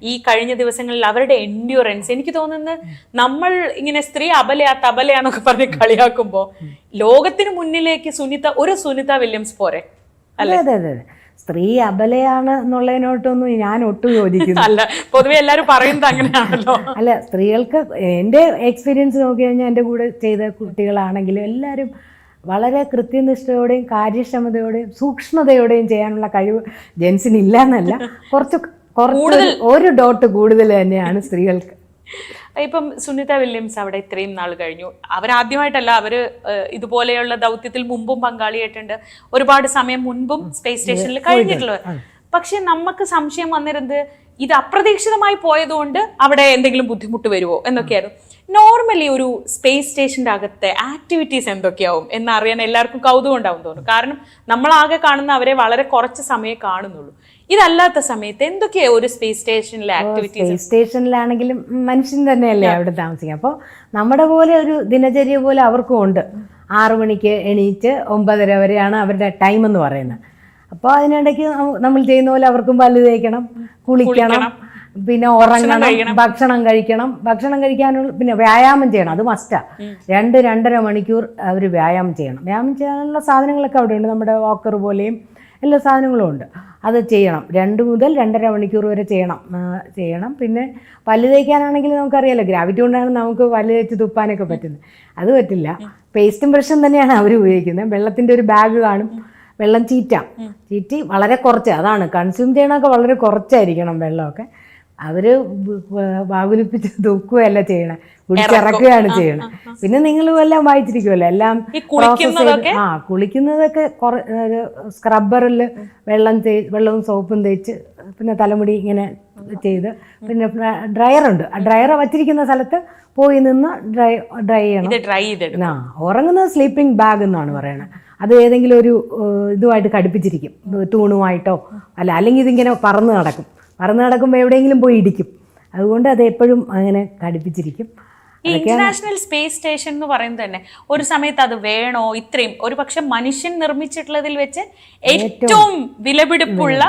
ഈ കഴിഞ്ഞ ദിവസങ്ങളിൽ അവരുടെ എൻഡ്യൂറൻസ്, എനിക്ക് തോന്നുന്നത് നമ്മൾ ഇങ്ങനെ സ്ത്രീ തബലയാന്നൊക്കെ പറഞ്ഞ് കളിയാക്കുമ്പോ ലോകത്തിന് മുന്നിലേക്ക് സുനിത വില്യംസ് പോരെ അല്ലേ? അതെ, സ്ത്രീ അബലയാണ് എന്നുള്ളതിനോട്ടൊന്നും ഞാൻ ഒട്ടും യോജിക്കുന്നു. അല്ല, പൊതുവെ എല്ലാവരും പറയുന്നത് അങ്ങനെയാണല്ലോ. അല്ല, സ്ത്രീകൾക്ക് എൻ്റെ എക്സ്പീരിയൻസ് നോക്കി കഴിഞ്ഞാൽ എൻ്റെ കൂടെ ചെയ്ത കുട്ടികളാണെങ്കിലും എല്ലാവരും വളരെ കൃത്യനിഷ്ഠയോടെയും കാര്യക്ഷമതയോടെയും സൂക്ഷ്മതയോടെയും ചെയ്യാനുള്ള കഴിവ് ജെൻസിന് ഇല്ല എന്നല്ല, കുറച്ച് ഒരു ഡോട്ട് കൂടുതൽ തന്നെയാണ് സ്ത്രീകൾക്ക്. ഇപ്പം സുനിത വില്യംസ് അവിടെ ഇത്രയും നാൾ കഴിഞ്ഞു. അവരാദ്യമായിട്ടല്ല, അവര് ഇതുപോലെയുള്ള ദൗത്യത്തിൽ മുമ്പും പങ്കാളിയായിട്ടുണ്ട്. ഒരുപാട് സമയം മുൻപും സ്പേസ് സ്റ്റേഷനിൽ കഴിഞ്ഞിട്ടുള്ളത്. പക്ഷെ നമുക്ക് സംശയം വന്നിരുന്നത് ഇത് അപ്രതീക്ഷിതമായി പോയതുകൊണ്ട് അവിടെ എന്തെങ്കിലും ബുദ്ധിമുട്ട് വരുമോ എന്നൊക്കെയായിരുന്നു. നോർമലി ഒരു സ്പേസ് സ്റ്റേഷൻ്റെ അകത്തെ ആക്ടിവിറ്റീസ് എന്തൊക്കെയാവും എന്നറിയാൻ എല്ലാവർക്കും കൗതുകം ഉണ്ടാവും തോന്നുന്നു. കാരണം നമ്മളാകെ കാണുന്ന അവരെ വളരെ കുറച്ച് സമയം കാണുന്നുള്ളൂ. ഇതല്ലാത്ത സമയത്ത് എന്തൊക്കെയാണ് ഒരു സ്പേസ് സ്റ്റേഷനിലെ ആക്ടിവിറ്റീസ്? സ്പേസ് സ്റ്റേഷനിലാണെങ്കിലും മനുഷ്യൻ തന്നെയല്ലേ അവിടെ താമസിക്കുക. അപ്പോൾ നമ്മുടെ പോലെ ഒരു ദിനചര്യ പോലെ അവർക്കും ഉണ്ട്. 6 മണിക്ക് എണീറ്റ് 9:30 വരെയാണ് അവരുടെ ടൈം എന്ന് പറയുന്നത്. അപ്പോൾ അതിനിടയ്ക്ക് നമ്മൾ ചെയ്യുന്ന പോലെ അവർക്കും പല്ല് തേക്കണം, കുളിക്കണം, പിന്നെ ഉറങ്ങണം, ഭക്ഷണം കഴിക്കണം. ഭക്ഷണം കഴിക്കാനുള്ള പിന്നെ വ്യായാമം ചെയ്യണം, അത് മസ്റ്റാ. 2-2.5 മണിക്കൂർ അവർ വ്യായാമം ചെയ്യണം. വ്യായാമം ചെയ്യാനുള്ള സാധനങ്ങളൊക്കെ അവിടെ ഉണ്ട്, നമ്മുടെ വാക്കർ പോലെയും എല്ലാ സാധനങ്ങളും ഉണ്ട്. അത് ചെയ്യണം. 2 മുതൽ 2.5 മണിക്കൂർ വരെ ചെയ്യണം. പിന്നെ പല്ല് തേക്കാനാണെങ്കിൽ നമുക്കറിയാലോ, ഗ്രാവിറ്റി കൊണ്ടാണ് നമുക്ക് പല്ല് തേച്ച് തുപ്പാനൊക്കെ പറ്റുന്നത്. അത് പറ്റില്ല. പേസ്റ്റും ബ്രഷും തന്നെയാണ് അവർ ഉപയോഗിക്കുന്നത്. വെള്ളത്തിൻ്റെ ഒരു ബാഗ് കാണും, വെള്ളം ചീറ്റി വളരെ കുറച്ച്, അതാണ് കൺസ്യൂം ചെയ്യണമൊക്കെ വളരെ കുറച്ചായിരിക്കണം വെള്ളമൊക്കെ. അവര് വാകുലിപ്പിച്ച് തൂക്കുകയല്ല ചെയ്യണേ, പിടിച്ചിറക്കുകയാണ് ചെയ്യണത്. പിന്നെ നിങ്ങളും എല്ലാം വായിച്ചിരിക്കുമല്ലോ, എല്ലാം കുളിക്കുന്നതൊക്കെ സ്ക്രബ്ബറിൽ വെള്ളവും സോപ്പും തേച്ച് പിന്നെ തലമുടി ഇങ്ങനെ ചെയ്ത് പിന്നെ ഡ്രയറുണ്ട്, ആ ഡ്രയർ വച്ചിരിക്കുന്ന സ്ഥലത്ത് പോയി നിന്ന് ഡ്രൈ ചെയ്യണം. ഉറങ്ങുന്നത് സ്ലീപ്പിംഗ് ബാഗ് എന്നാണ് പറയണത്. അത് ഏതെങ്കിലും ഒരു ഇതുമായിട്ട് ഘടിപ്പിച്ചിരിക്കും, തൂണുമായിട്ടോ അല്ലെങ്കിൽ ഇതിങ്ങനെ പറന്ന് നടക്കുമ്പോൾ എവിടെയെങ്കിലും പോയി ഇടിക്കും. അതുകൊണ്ട് അത് എപ്പോഴും അങ്ങനെ ഘടിപ്പിച്ചിരിക്കും. ഈ ഇന്റർനാഷണൽ സ്പേസ് സ്റ്റേഷൻ എന്ന് പറയുന്നത് തന്നെ ഒരു സമയത്ത് അത് വേണോ, ഇത്രയും ഒരു പക്ഷെ മനുഷ്യൻ നിർമ്മിച്ചിട്ടുള്ളതിൽ വെച്ച് ഏറ്റവും വിലപിടിപ്പുള്ള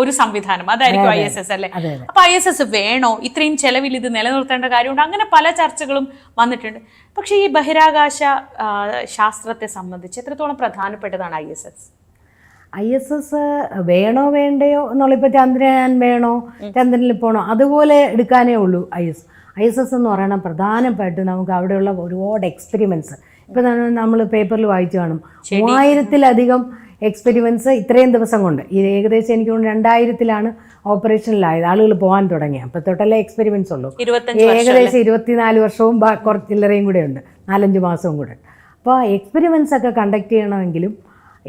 ഒരു സംവിധാനം അതായിരിക്കും ISS അല്ലെ. അപ്പൊ ISS വേണോ, ഇത്രയും ചെലവിൽ ഇത് നിലനിർത്തേണ്ട കാര്യമുണ്ട്, അങ്ങനെ പല ചർച്ചകളും വന്നിട്ടുണ്ട്. പക്ഷെ ഈ ബഹിരാകാശ ശാസ്ത്രത്തെ സംബന്ധിച്ച് എത്രത്തോളം പ്രധാനപ്പെട്ടതാണ് ISS വേണോ വേണ്ടയോ എന്നുള്ള, ഇപ്പൊ ചന്ദ്രയാൻ വേണോ, ചന്ദ്രനിൽ പോണോ, അതുപോലെ എടുക്കാനേ ഉള്ളൂ ISS എന്ന് പറയുന്നത്. പ്രധാനമായിട്ട് നമുക്ക് അവിടെയുള്ള ഒരുപാട് എക്സ്പെരിമെൻറ്റ്സ് ഇപ്പം നമ്മൾ പേപ്പറിൽ വായിച്ചു കാണും, 3000-ലധികം എക്സ്പെരിമെൻറ്റ്സ് ഇത്രയും ദിവസം കൊണ്ട്. ഇത് ഏകദേശം എനിക്ക് തോന്നുന്നു 2000-ലാണ് ഓപ്പറേഷനിലായത്, ആളുകൾ പോകാൻ തുടങ്ങി. അപ്പോൾ തൊട്ടല്ലേ എക്സ്പെരിമെൻറ്റ്സ് ഉള്ളൂ. ഏകദേശം 24 വർഷവും കുറച്ച് ചില്ലറയും കൂടെ ഉണ്ട്, 4-5 മാസവും കൂടെ. അപ്പോൾ എക്സ്പെരിമെൻറ്റ്സ് ഒക്കെ കണ്ടക്ട് ചെയ്യണമെങ്കിലും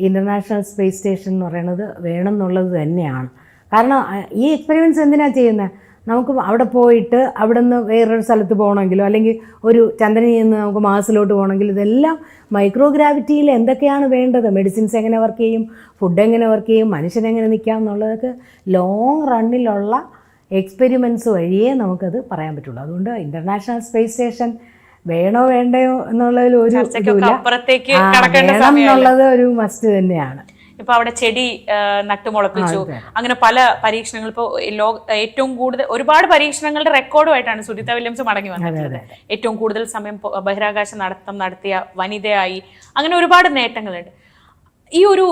ഇൻ്റർനാഷണൽ സ്പേസ് സ്റ്റേഷൻ എന്ന് പറയുന്നത് വേണം എന്നുള്ളത് തന്നെയാണ്. കാരണം ഈ എക്സ്പെരിമെൻറ്റ്സ് എന്തിനാണ് ചെയ്യുന്നത്? നമുക്ക് അവിടെ പോയിട്ട് അവിടെ നിന്ന് വേറൊരു സ്ഥലത്ത് പോകണമെങ്കിലോ അല്ലെങ്കിൽ ഒരു ചന്ദ്രനിൽ നിന്ന് നമുക്ക് മാർസിലോട്ട് പോകണമെങ്കിൽ ഇതെല്ലാം മൈക്രോഗ്രാവിറ്റിയിൽ എന്തൊക്കെയാണ് വേണ്ടത്, മെഡിസിൻസ് എങ്ങനെ വർക്ക് ചെയ്യും, ഫുഡ് എങ്ങനെ വർക്ക് ചെയ്യും, മനുഷ്യനെങ്ങനെ നിൽക്കാം എന്നുള്ളതൊക്കെ ലോങ് റണ്ണിലുള്ള എക്സ്പെരിമെൻറ്റ്സ് വഴിയേ നമുക്കത് പറയാൻ പറ്റുള്ളൂ. അതുകൊണ്ട് ഇൻ്റർനാഷണൽ സ്പേസ് സ്റ്റേഷൻ വേണോ വേണ്ടയോ എന്നുള്ളതിൽ ഒരു എന്നുള്ളത് ഒരു മസ്റ്റ് തന്നെയാണ്. ഇപ്പൊ അവിടെ ചെടി നട്ടുമുളപ്പിച്ചു, അങ്ങനെ പല പരീക്ഷണങ്ങൾ. ഇപ്പോൾ ഏറ്റവും കൂടുതൽ ഒരുപാട് പരീക്ഷണങ്ങളുടെ റെക്കോർഡുമായിട്ടാണ് സുനിത വില്യംസ് മടങ്ങി വന്നിട്ടുള്ളത്. ഏറ്റവും കൂടുതൽ സമയം ബഹിരാകാശ നടത്തിയ വനിതയായി, അങ്ങനെ ഒരുപാട് നേട്ടങ്ങളുണ്ട്. ഈ ഒരു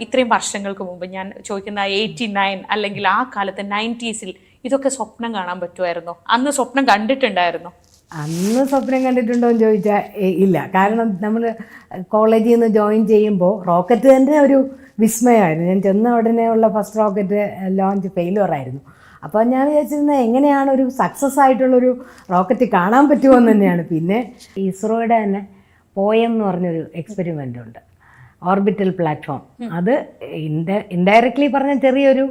ഇത്രയും വർഷങ്ങൾക്ക് മുമ്പ് ഞാൻ ചോദിക്കുന്ന 89 അല്ലെങ്കിൽ ആ കാലത്ത് 90s ഇതൊക്കെ സ്വപ്നം കാണാൻ പറ്റുമായിരുന്നോ? അന്ന് സ്വപ്നം കണ്ടിട്ടുണ്ടായിരുന്നോ? അന്ന് സ്വപ്നം കണ്ടിട്ടുണ്ടോ എന്ന് ചോദിച്ചാൽ ഇല്ല. കാരണം നമ്മൾ കോളേജിൽ നിന്ന് ജോയിൻ ചെയ്യുമ്പോൾ റോക്കറ്റ് തന്നെ ഒരു വിസ്മയമായിരുന്നു. ഞാൻ ചെന്ന ഉടനെ ഉള്ള ഫസ്റ്റ് റോക്കറ്റ് ലോഞ്ച് ഫെയിലുവറായിരുന്നു. അപ്പോൾ ഞാൻ വിചാരിച്ചിരുന്നത് എങ്ങനെയാണ് ഒരു സക്സസ് ആയിട്ടുള്ളൊരു റോക്കറ്റ് കാണാൻ പറ്റുമോയെന്ന് തന്നെയാണ്. പിന്നെ ഇസ്രോയുടെ തന്നെ പോയം എന്ന് പറഞ്ഞൊരു എക്സ്പെരിമെൻ്റ് ഉണ്ട്, ഓർബിറ്റൽ പ്ലാറ്റ്ഫോം. അത് ഇൻഡയറക്ട്ലി പറഞ്ഞ ചെറിയൊരു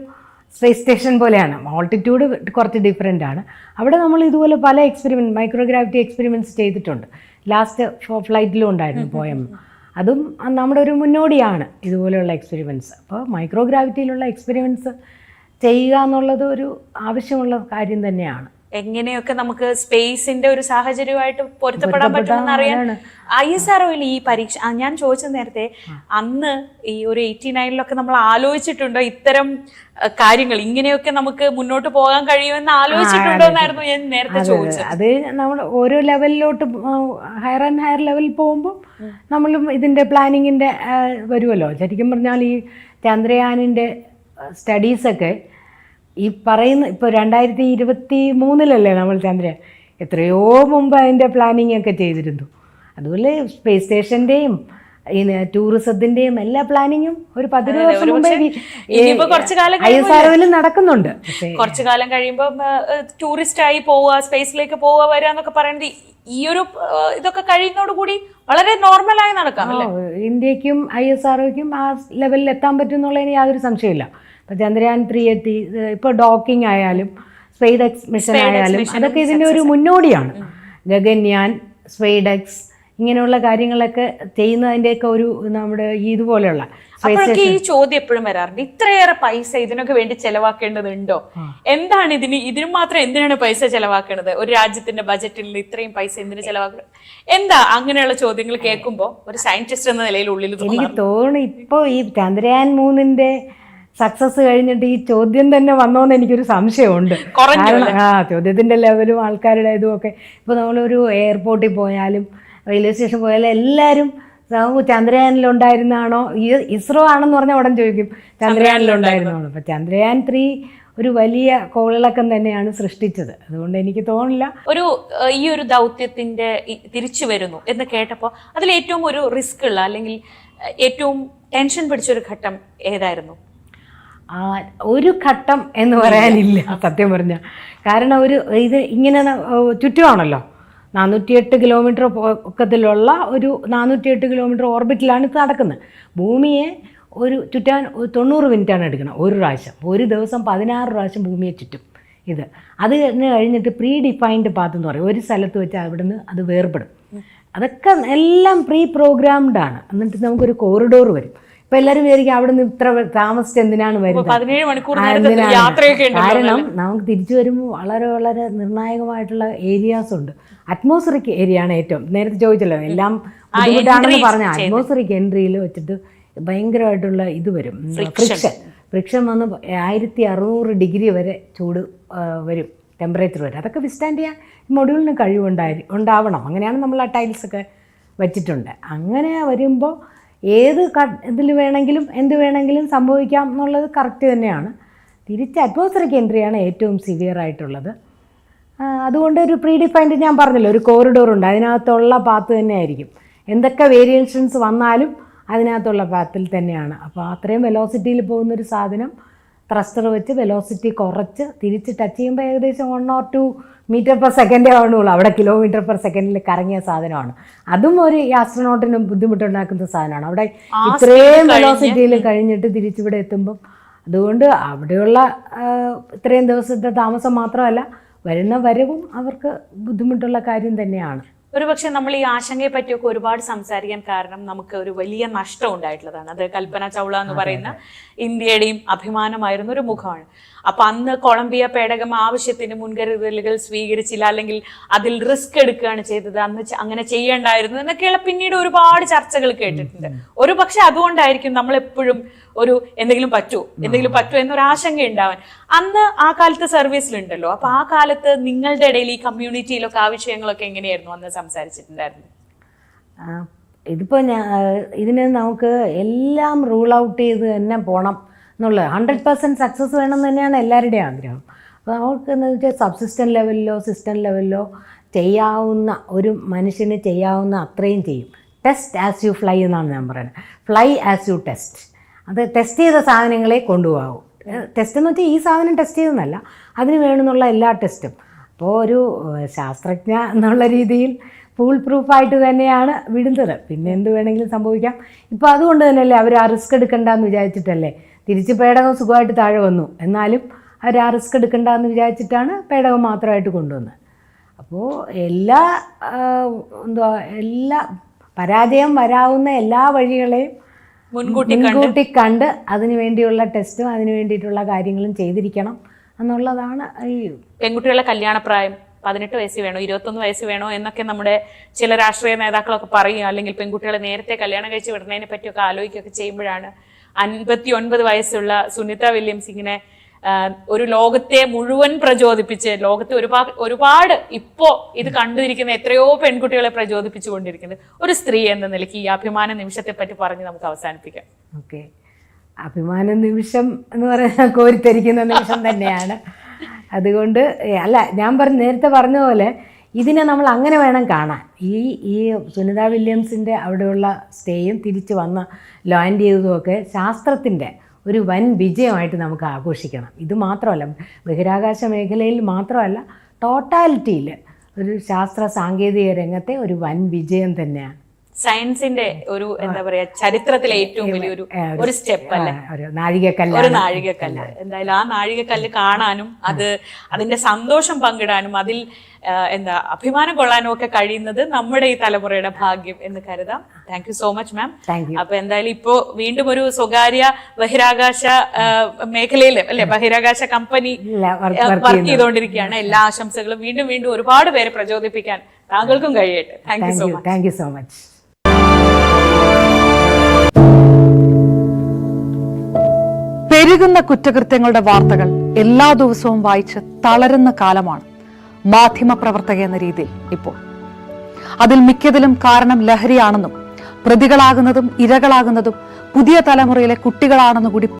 സ്പേസ് സ്റ്റേഷൻ പോലെയാണ്, ഓൾട്ടിറ്റ്യൂഡ് കുറച്ച് ഡിഫറെൻ്റ് ആണ്. അവിടെ നമ്മൾ ഇതുപോലെ പല മൈക്രോഗ്രാവിറ്റി എക്സ്പെരിമെൻറ്റ്സ് ചെയ്തിട്ടുണ്ട്. ലാസ്റ്റ് ഫ്ലൈറ്റിലും ഉണ്ടായിരുന്നു പോയം. അതും നമ്മുടെ ഒരു മുന്നോടിയാണ് ഇതുപോലെയുള്ള എക്സ്പെരിമെൻറ്റ്സ്. അപ്പോൾ മൈക്രോഗ്രാവിറ്റിയിലുള്ള എക്സ്പെരിമെൻറ്റ്സ് ചെയ്യുക എന്നുള്ളത് ഒരു ആവശ്യമുള്ള കാര്യം തന്നെയാണ്. എങ്ങനെയൊക്കെ നമുക്ക് സ്പേസിന്റെ ഒരു സാഹചര്യമായിട്ട് പൊരുത്തപ്പെടാൻ പറ്റുമെന്ന് അറിയാൻ ISROയിൽ ഈ പരീക്ഷ ഞാൻ ചോദിച്ചത് നേരത്തെ, അന്ന് ഈ ഒരു 89-ലൊക്കെ നമ്മൾ ആലോചിച്ചിട്ടുണ്ടോ ഇത്തരം കാര്യങ്ങൾ, ഇങ്ങനെയൊക്കെ നമുക്ക് മുന്നോട്ട് പോകാൻ കഴിയുമെന്ന് ആലോചിച്ചിട്ടുണ്ടോ എന്നായിരുന്നു ഞാൻ നേരത്തെ ചോദിച്ചത്. അത് നമ്മൾ ഓരോ ലെവലിലോട്ട് ഹയർ ആൻഡ് ഹയർ ലെവലിൽ പോകുമ്പോൾ നമ്മളും ഇതിൻ്റെ പ്ലാനിങ്ങിൻ്റെ വരുമല്ലോ. ശരിക്കും പറഞ്ഞാൽ ഈ ചന്ദ്രയാനിൻ്റെ സ്റ്റഡീസൊക്കെ ഈ പറയുന്ന ഇപ്പോൾ 2023-ലല്ലേ നമ്മൾ ചന്ദ്രയാൻ, എത്രയോ മുമ്പ് അതിൻ്റെ പ്ലാനിങ് ഒക്കെ ചെയ്തിരുന്നു. അതുപോലെ സ്പേസ് സ്റ്റേഷൻ്റെയും ടൂറിസത്തിൻ്റെയും എല്ലാ പ്ലാനിങ്ങും ഒരു 10 വർഷം മുമ്പേ ISROയിൽ നടക്കുന്നുണ്ട്. കുറച്ചു കാലം കഴിയുമ്പോൾ ടൂറിസ്റ്റ് ആയി പോവുക, സ്പേസിലേക്ക് പോവുക, വരിക എന്നൊക്കെ പറയുന്നത് ഈ ഒരു ഇതൊക്കെ കഴിയുന്നതോടുകൂടി വളരെ നോർമലായി നടക്കാം. ഇന്ത്യക്കും ISROയ്ക്കും ആ ലെവലിൽ എത്താൻ പറ്റും എന്നുള്ളതിന് യാതൊരു സംശയമില്ല. ഇപ്പോൾ ചന്ദ്രയാൻ 3 എത്തി, ഇപ്പോൾ ഡോക്കിംഗ് ആയാലും സ്പെയ്ഡെക്സ് മിഷൻ ആയാലും അതൊക്കെ ഇതിൻ്റെ ഒരു മുന്നോടിയാണ്. ഗഗൻയാൻ, സ്പെയ്ഡെക്സ് ഇങ്ങനെയുള്ള കാര്യങ്ങളൊക്കെ ചെയ്യുന്നതിൻ്റെയൊക്കെ ഒരു നമ്മുടെ ഇതുപോലെയുള്ള അപ്പോഴൊക്കെ ഈ ചോദ്യം എപ്പോഴും വരാറുണ്ട്, ഇത്രയേറെ പൈസ ഇതിനൊക്കെ വേണ്ടി ചെലവാക്കേണ്ടതുണ്ടോ? എന്താണ് ഇതിന് മാത്രം എന്തിനാണ് പൈസ ചെലവാക്കേണ്ടത്? ഒരു രാജ്യത്തിന്റെ ബജറ്റിൽ ഇത്രയും പൈസ എന്തിനു ചെലവാക്കുന്നത്? എന്താ അങ്ങനെയുള്ള ചോദ്യങ്ങൾ കേൾക്കുമ്പോൾ ഒരു സയന്റിസ്റ്റ് എന്ന നിലയിൽ ഉള്ളിൽ എനിക്ക് തോന്നുന്നു ഇപ്പോൾ ഈ ചന്ദ്രയാൻ 3-ന്റെ സക്സസ് കഴിഞ്ഞിട്ട് ഈ ചോദ്യം തന്നെ വന്നോന്ന് എനിക്കൊരു സംശയമുണ്ട്. ചോദ്യത്തിന്റെ ലെവലും ആൾക്കാരുടെ ഇതും ഒക്കെ. ഇപ്പോൾ നമ്മളൊരു എയർപോർട്ടിൽ പോയാലും റെയിൽവേ സ്റ്റേഷൻ പോയാലും എല്ലാവരും ചന്ദ്രയാനിലുണ്ടായിരുന്നാണോ, ഇസ്രോ ആണെന്ന് പറഞ്ഞാൽ ഉടൻ ചോദിക്കും ചന്ദ്രയാനിലുണ്ടായിരുന്നാണോ. അപ്പോൾ ചന്ദ്രയാൻ 3 ഒരു വലിയ കോളിളക്കം തന്നെയാണ് സൃഷ്ടിച്ചത്. അതുകൊണ്ട് എനിക്ക് തോന്നില്ല ഈ ഒരു ദൗത്യത്തിന്റെ തിരിച്ചു വരുന്നു എന്ന് കേട്ടപ്പോൾ അതിൽ ഏറ്റവും ഒരു റിസ്ക് ഉള്ള അല്ലെങ്കിൽ ഏറ്റവും ടെൻഷൻ പിടിച്ചൊരു ഘട്ടം ഏതായിരുന്നു? ഒരു ഘട്ടം എന്ന് പറയാനില്ല സത്യം പറഞ്ഞാൽ. കാരണം ഇത് ഇങ്ങനെ ചുറ്റുമാണല്ലോ, 408 കിലോമീറ്റർ പൊക്കത്തിലുള്ള ഒരു 408 കിലോമീറ്റർ ഓർബിറ്റിലാണ് ഇത് നടക്കുന്നത്. ഭൂമിയെ ചുറ്റാൻ 90 മിനിറ്റാണ് എടുക്കണം ഒരു പ്രാവശ്യം. ഒരു ദിവസം 16 പ്രാവശ്യം ഭൂമിയെ ചുറ്റും ഇത്. അത് കഴിഞ്ഞിട്ട് പ്രീ ഡിഫൈൻഡ് പാത്ത് എന്ന് പറയും. ഒരു സ്ഥലത്ത് വെച്ച് അവിടുന്ന് അത് വേർപെടും. അതൊക്കെ എല്ലാം പ്രീ പ്രോഗ്രാംഡ് ആണ്. എന്നിട്ട് നമുക്കൊരു കോറിഡോർ വരും. ഇപ്പം എല്ലാവരും വിചാരിക്കും അവിടെ നിന്ന് ഇത്ര താമസിച്ച് എന്തിനാണ് വരുന്നത്. കാരണം നമുക്ക് തിരിച്ചു വരുമ്പോൾ വളരെ വളരെ നിർണായകമായിട്ടുള്ള ഏരിയാസ് ഉണ്ട്. അറ്റ്മോസ്ഫിയറിക് ഏരിയ ആണ് ഏറ്റവും. നേരത്തെ ചോദിച്ചല്ലോ, എല്ലാം ബുദ്ധിമുട്ടാണെന്ന് പറഞ്ഞ അറ്റ്മോസ്ഫിയറിക് എൻട്രിയിൽ വെച്ചിട്ട് ഭയങ്കരമായിട്ടുള്ള ഇത് വരും, ഫ്രിക്ഷൻ വന്ന് 1600 ഡിഗ്രി വരെ ചൂട് വരും, ടെമ്പറേച്ചർ വരും. അതൊക്കെ വിസ്റ്റാൻഡ് ചെയ്യാൻ മൊഡ്യൂളിന് ഉണ്ടാവണം. അങ്ങനെയാണ് നമ്മൾ ആ ടൈൽസൊക്കെ വെച്ചിട്ടുണ്ട്. അങ്ങനെ വരുമ്പോൾ ഏത് ഇതിൽ വേണമെങ്കിലും എന്ത് വേണമെങ്കിലും സംഭവിക്കാം എന്നുള്ളത് കറക്റ്റ് തന്നെയാണ്. തിരിച്ച് അറ്റ്മോസ്ഫിയറിക് എൻട്രിയാണ് ഏറ്റവും സിവിയർ ആയിട്ടുള്ളത്. അതുകൊണ്ട് ഒരു പ്രീ ഡിഫൈൻഡ്, ഞാൻ പറഞ്ഞല്ലോ, ഒരു കോറിഡോർ ഉണ്ട്. അതിനകത്തുള്ള പാത്ത് തന്നെ ആയിരിക്കും. എന്തൊക്കെ വേരിയേഷൻസ് വന്നാലും അതിനകത്തുള്ള പാത്തിൽ തന്നെയാണ്. അപ്പോൾ അത്രയും വെലോസിറ്റിയിൽ പോകുന്നൊരു സാധനം ത്രസ്റ്റർ വെച്ച് വെലോസിറ്റി കുറച്ച് തിരിച്ച് ടച്ച് ചെയ്യുമ്പോൾ ഏകദേശം 1 or 2 മീറ്റർ പെർ സെക്കൻഡേ ആവുന്നുള്ളൂ. അവിടെ കിലോമീറ്റർ പെർ സെക്കൻഡിൽ കറങ്ങിയ സാധനമാണ്. അതും ഒരു ആസ്ട്രോനോട്ടിന് ബുദ്ധിമുട്ടുണ്ടാക്കുന്ന സാധനമാണ്. അവിടെ ഇത്രയും വെലോസിറ്റിയിൽ കഴിഞ്ഞിട്ട് തിരിച്ചിവിടെ എത്തുമ്പം. അതുകൊണ്ട് അവിടെയുള്ള ഇത്രയും ദിവസത്തെ താമസം മാത്രമല്ല, വരുന്ന വരവും അവർക്ക് ബുദ്ധിമുട്ടുള്ള കാര്യം തന്നെയാണ്. ഒരുപക്ഷെ നമ്മൾ ഈ ആശങ്കയെ പറ്റിയൊക്കെ ഒരുപാട് സംസാരിക്കാൻ കാരണം നമുക്ക് ഒരു വലിയ നഷ്ടം ഉണ്ടായിട്ടുള്ളതാണ്. അത് കൽപ്പന ചൗള എന്ന് പറയുന്ന ഇന്ത്യയുടെയും അഭിമാനമായിരുന്ന ഒരു മുഖമാണ്. അപ്പൊ അന്ന് കൊളംബിയ പേടകം ആവശ്യത്തിന് മുൻകരുതലുകൾ സ്വീകരിച്ചില്ല, അല്ലെങ്കിൽ അതിൽ റിസ്ക് എടുക്കുകയാണ് ചെയ്തത്, അന്ന് അങ്ങനെ ചെയ്യേണ്ടായിരുന്നു എന്നൊക്കെയുള്ള പിന്നീട് ഒരുപാട് ചർച്ചകൾ കേട്ടിട്ടുണ്ട്. ഒരു പക്ഷെ അതുകൊണ്ടായിരിക്കും നമ്മൾ എപ്പോഴും എന്തെങ്കിലും പറ്റൂ എന്നൊരു ആശങ്ക ഉണ്ടാവാൻ. അന്ന് ആ കാലത്ത് സർവീസിലുണ്ടല്ലോ, അപ്പൊ ആ കാലത്ത് നിങ്ങളുടെ ഇടയിൽ ഈ കമ്മ്യൂണിറ്റിയിലൊക്കെ ആ വിഷയങ്ങളൊക്കെ എങ്ങനെയായിരുന്നു അന്ന് സംസാരിച്ചിട്ടുണ്ടായിരുന്നു? ഇതിപ്പോൾ ഇതിന് നമുക്ക് എല്ലാം റൂൾ ഔട്ട് ചെയ്ത് തന്നെ പോകണം എന്നുള്ളത്. 100% സക്സസ് വേണം തന്നെയാണ് എല്ലാവരുടെയും ആഗ്രഹം. അപ്പോൾ നമുക്ക് എന്ന് വെച്ചാൽ സബ്സിസ്റ്റൻ്റ് ലെവലിലോ സിസ്റ്റം ലെവലിലോ ചെയ്യാവുന്ന, ഒരു മനുഷ്യന് ചെയ്യാവുന്ന അത്രയും ചെയ്യും. ടെസ്റ്റ് ആസ് യു ഫ്ലൈ എന്നാണ് ഞാൻ പറയുന്നത്. Fly as you test. അത് ടെസ്റ്റ് ചെയ്ത സാധനങ്ങളെ കൊണ്ടുപോകും. ടെസ്റ്റ് എന്ന് വെച്ചാൽ ഈ സാധനം ടെസ്റ്റ് ചെയ്തെന്നല്ല, അതിന് വേണമെന്നുള്ള എല്ലാ ടെസ്റ്റും. അപ്പോൾ ഒരു ശാസ്ത്രജ്ഞ എന്നുള്ള രീതിയിൽ ഫുൾ പ്രൂഫായിട്ട് തന്നെയാണ് വിടുന്നത്. പിന്നെ എന്ത് വേണമെങ്കിലും സംഭവിക്കാം. ഇപ്പോൾ അതുകൊണ്ട് തന്നെയല്ലേ അവർ ആ റിസ്ക് എടുക്കണ്ടെന്ന് വിചാരിച്ചിട്ടല്ലേ തിരിച്ച് പേടകം സുഖമായിട്ട് താഴെ വന്നു. എന്നാലും അവർ ആ റിസ്ക് എടുക്കണ്ടെന്ന് വിചാരിച്ചിട്ടാണ് പേടകം മാത്രമായിട്ട് കൊണ്ടുവന്നത്. അപ്പോൾ എല്ലാ പരാജയം വരാവുന്ന എല്ലാ വഴികളെയും മുൻകൂട്ടി കണ്ട് അതിനു വേണ്ടിയുള്ള ടെസ്റ്റും അതിനു വേണ്ടിയിട്ടുള്ള കാര്യങ്ങളും ചെയ്തിരിക്കണം എന്നുള്ളതാണ്. ഈ പെൺകുട്ടികളുടെ കല്യാണപ്രായം 18 വയസ്സ് വേണോ 21 വയസ്സ് വേണോ എന്നൊക്കെ നമ്മുടെ ചില രാഷ്ട്രീയ നേതാക്കളൊക്കെ പറയും. അല്ലെങ്കിൽ പെൺകുട്ടികളെ നേരത്തെ കല്യാണം കഴിച്ച് വിടുന്നതിനെ പറ്റിയൊക്കെ ആലോചിക്കുകയൊക്കെ ചെയ്യുമ്പോഴാണ് 59 വയസ്സുള്ള സുനിത വില്യംസ് ഇങ്ങനെ ഒരു ലോകത്തെ മുഴുവൻ പ്രചോദിപ്പിച്ച്, ലോകത്തെ ഒരുപാട് ഇപ്പോ ഇത് കണ്ടിരിക്കുന്ന എത്രയോ പെൺകുട്ടികളെ പ്രചോദിപ്പിച്ചുകൊണ്ടിരിക്കുന്നത് ഒരു സ്ത്രീ എന്ന നിലയ്ക്ക് ഈ അഭിമാന നിമിഷത്തെ പറ്റി പറഞ്ഞ് നമുക്ക് അവസാനിപ്പിക്കാം. ഓക്കെ, അഭിമാന നിമിഷം എന്ന് പറയുന്നത് കോരിത്തരിക്കുന്ന നിമിഷം തന്നെയാണ്. അതുകൊണ്ട് അല്ല, ഞാൻ നേരത്തെ പറഞ്ഞ പോലെ ഇതിനെ നമ്മൾ അങ്ങനെ വേണം കാണാൻ. ഈ സുനിത വില്യംസിൻ്റെ അവിടെയുള്ള സ്റ്റേയും തിരിച്ച് വന്ന് ലാൻഡ് ചെയ്തതുമൊക്കെ ശാസ്ത്രത്തിൻ്റെ ഒരു വൻ വിജയമായിട്ട് നമുക്ക് ആഘോഷിക്കണം. ഇത് മാത്രമല്ല, ബഹിരാകാശ മേഖലയിൽ മാത്രമല്ല, ടോട്ടാലിറ്റിയിൽ ഒരു ശാസ്ത്ര സാങ്കേതിക രംഗത്തെ ഒരു വൻ വിജയം തന്നെയാണ്. സയൻസിന്റെ ഒരു എന്താ പറയാ ചരിത്രത്തിലെ ഏറ്റവും വലിയൊരു ഒരു സ്റ്റെപ്പ് അല്ലേ, ഒരു നാഴികക്കല്ല്. എന്തായാലും ആ നാഴികക്കല്ല് കാണാനും അതിന്റെ സന്തോഷം പങ്കിടാനും അതിൽ അഭിമാനം കൊള്ളാനും ഒക്കെ കഴിയുന്നത് നമ്മുടെ ഈ തലമുറയുടെ ഭാഗ്യം എന്ന് കരുതാം. Thank you so much ma'am. അപ്പൊ എന്തായാലും ഇപ്പോ വീണ്ടും ഒരു സ്വകാര്യ ബഹിരാകാശ മേഖലയിൽ അല്ലെ, ബഹിരാകാശ കമ്പനി വർക്ക് ചെയ്തുകൊണ്ടിരിക്കുകയാണ്. എല്ലാ ആശംസകളും. വീണ്ടും ഒരുപാട് പേരെ പ്രചോദിപ്പിക്കാൻ താങ്കൾക്കും കഴിയട്ടെ. Thank you so much. Thank you so much. പെരുകുന്ന കുറ്റകൃത്യങ്ങളുടെ വാർത്തകൾ എല്ലാ ദിവസവും വായിച്ച് തളരുന്ന കാലമാണ് മാധ്യമപ്രവർത്തക എന്ന രീതിയിൽ ഇപ്പോൾ. അതിൽ മിക്കതിലും കാരണം ലഹരിയാണെന്നും പ്രതികളാകുന്നതും ഇരകളാകുന്നതും പുതിയ തലമുറയിലെ കുട്ടികളാണെന്നു കൂടി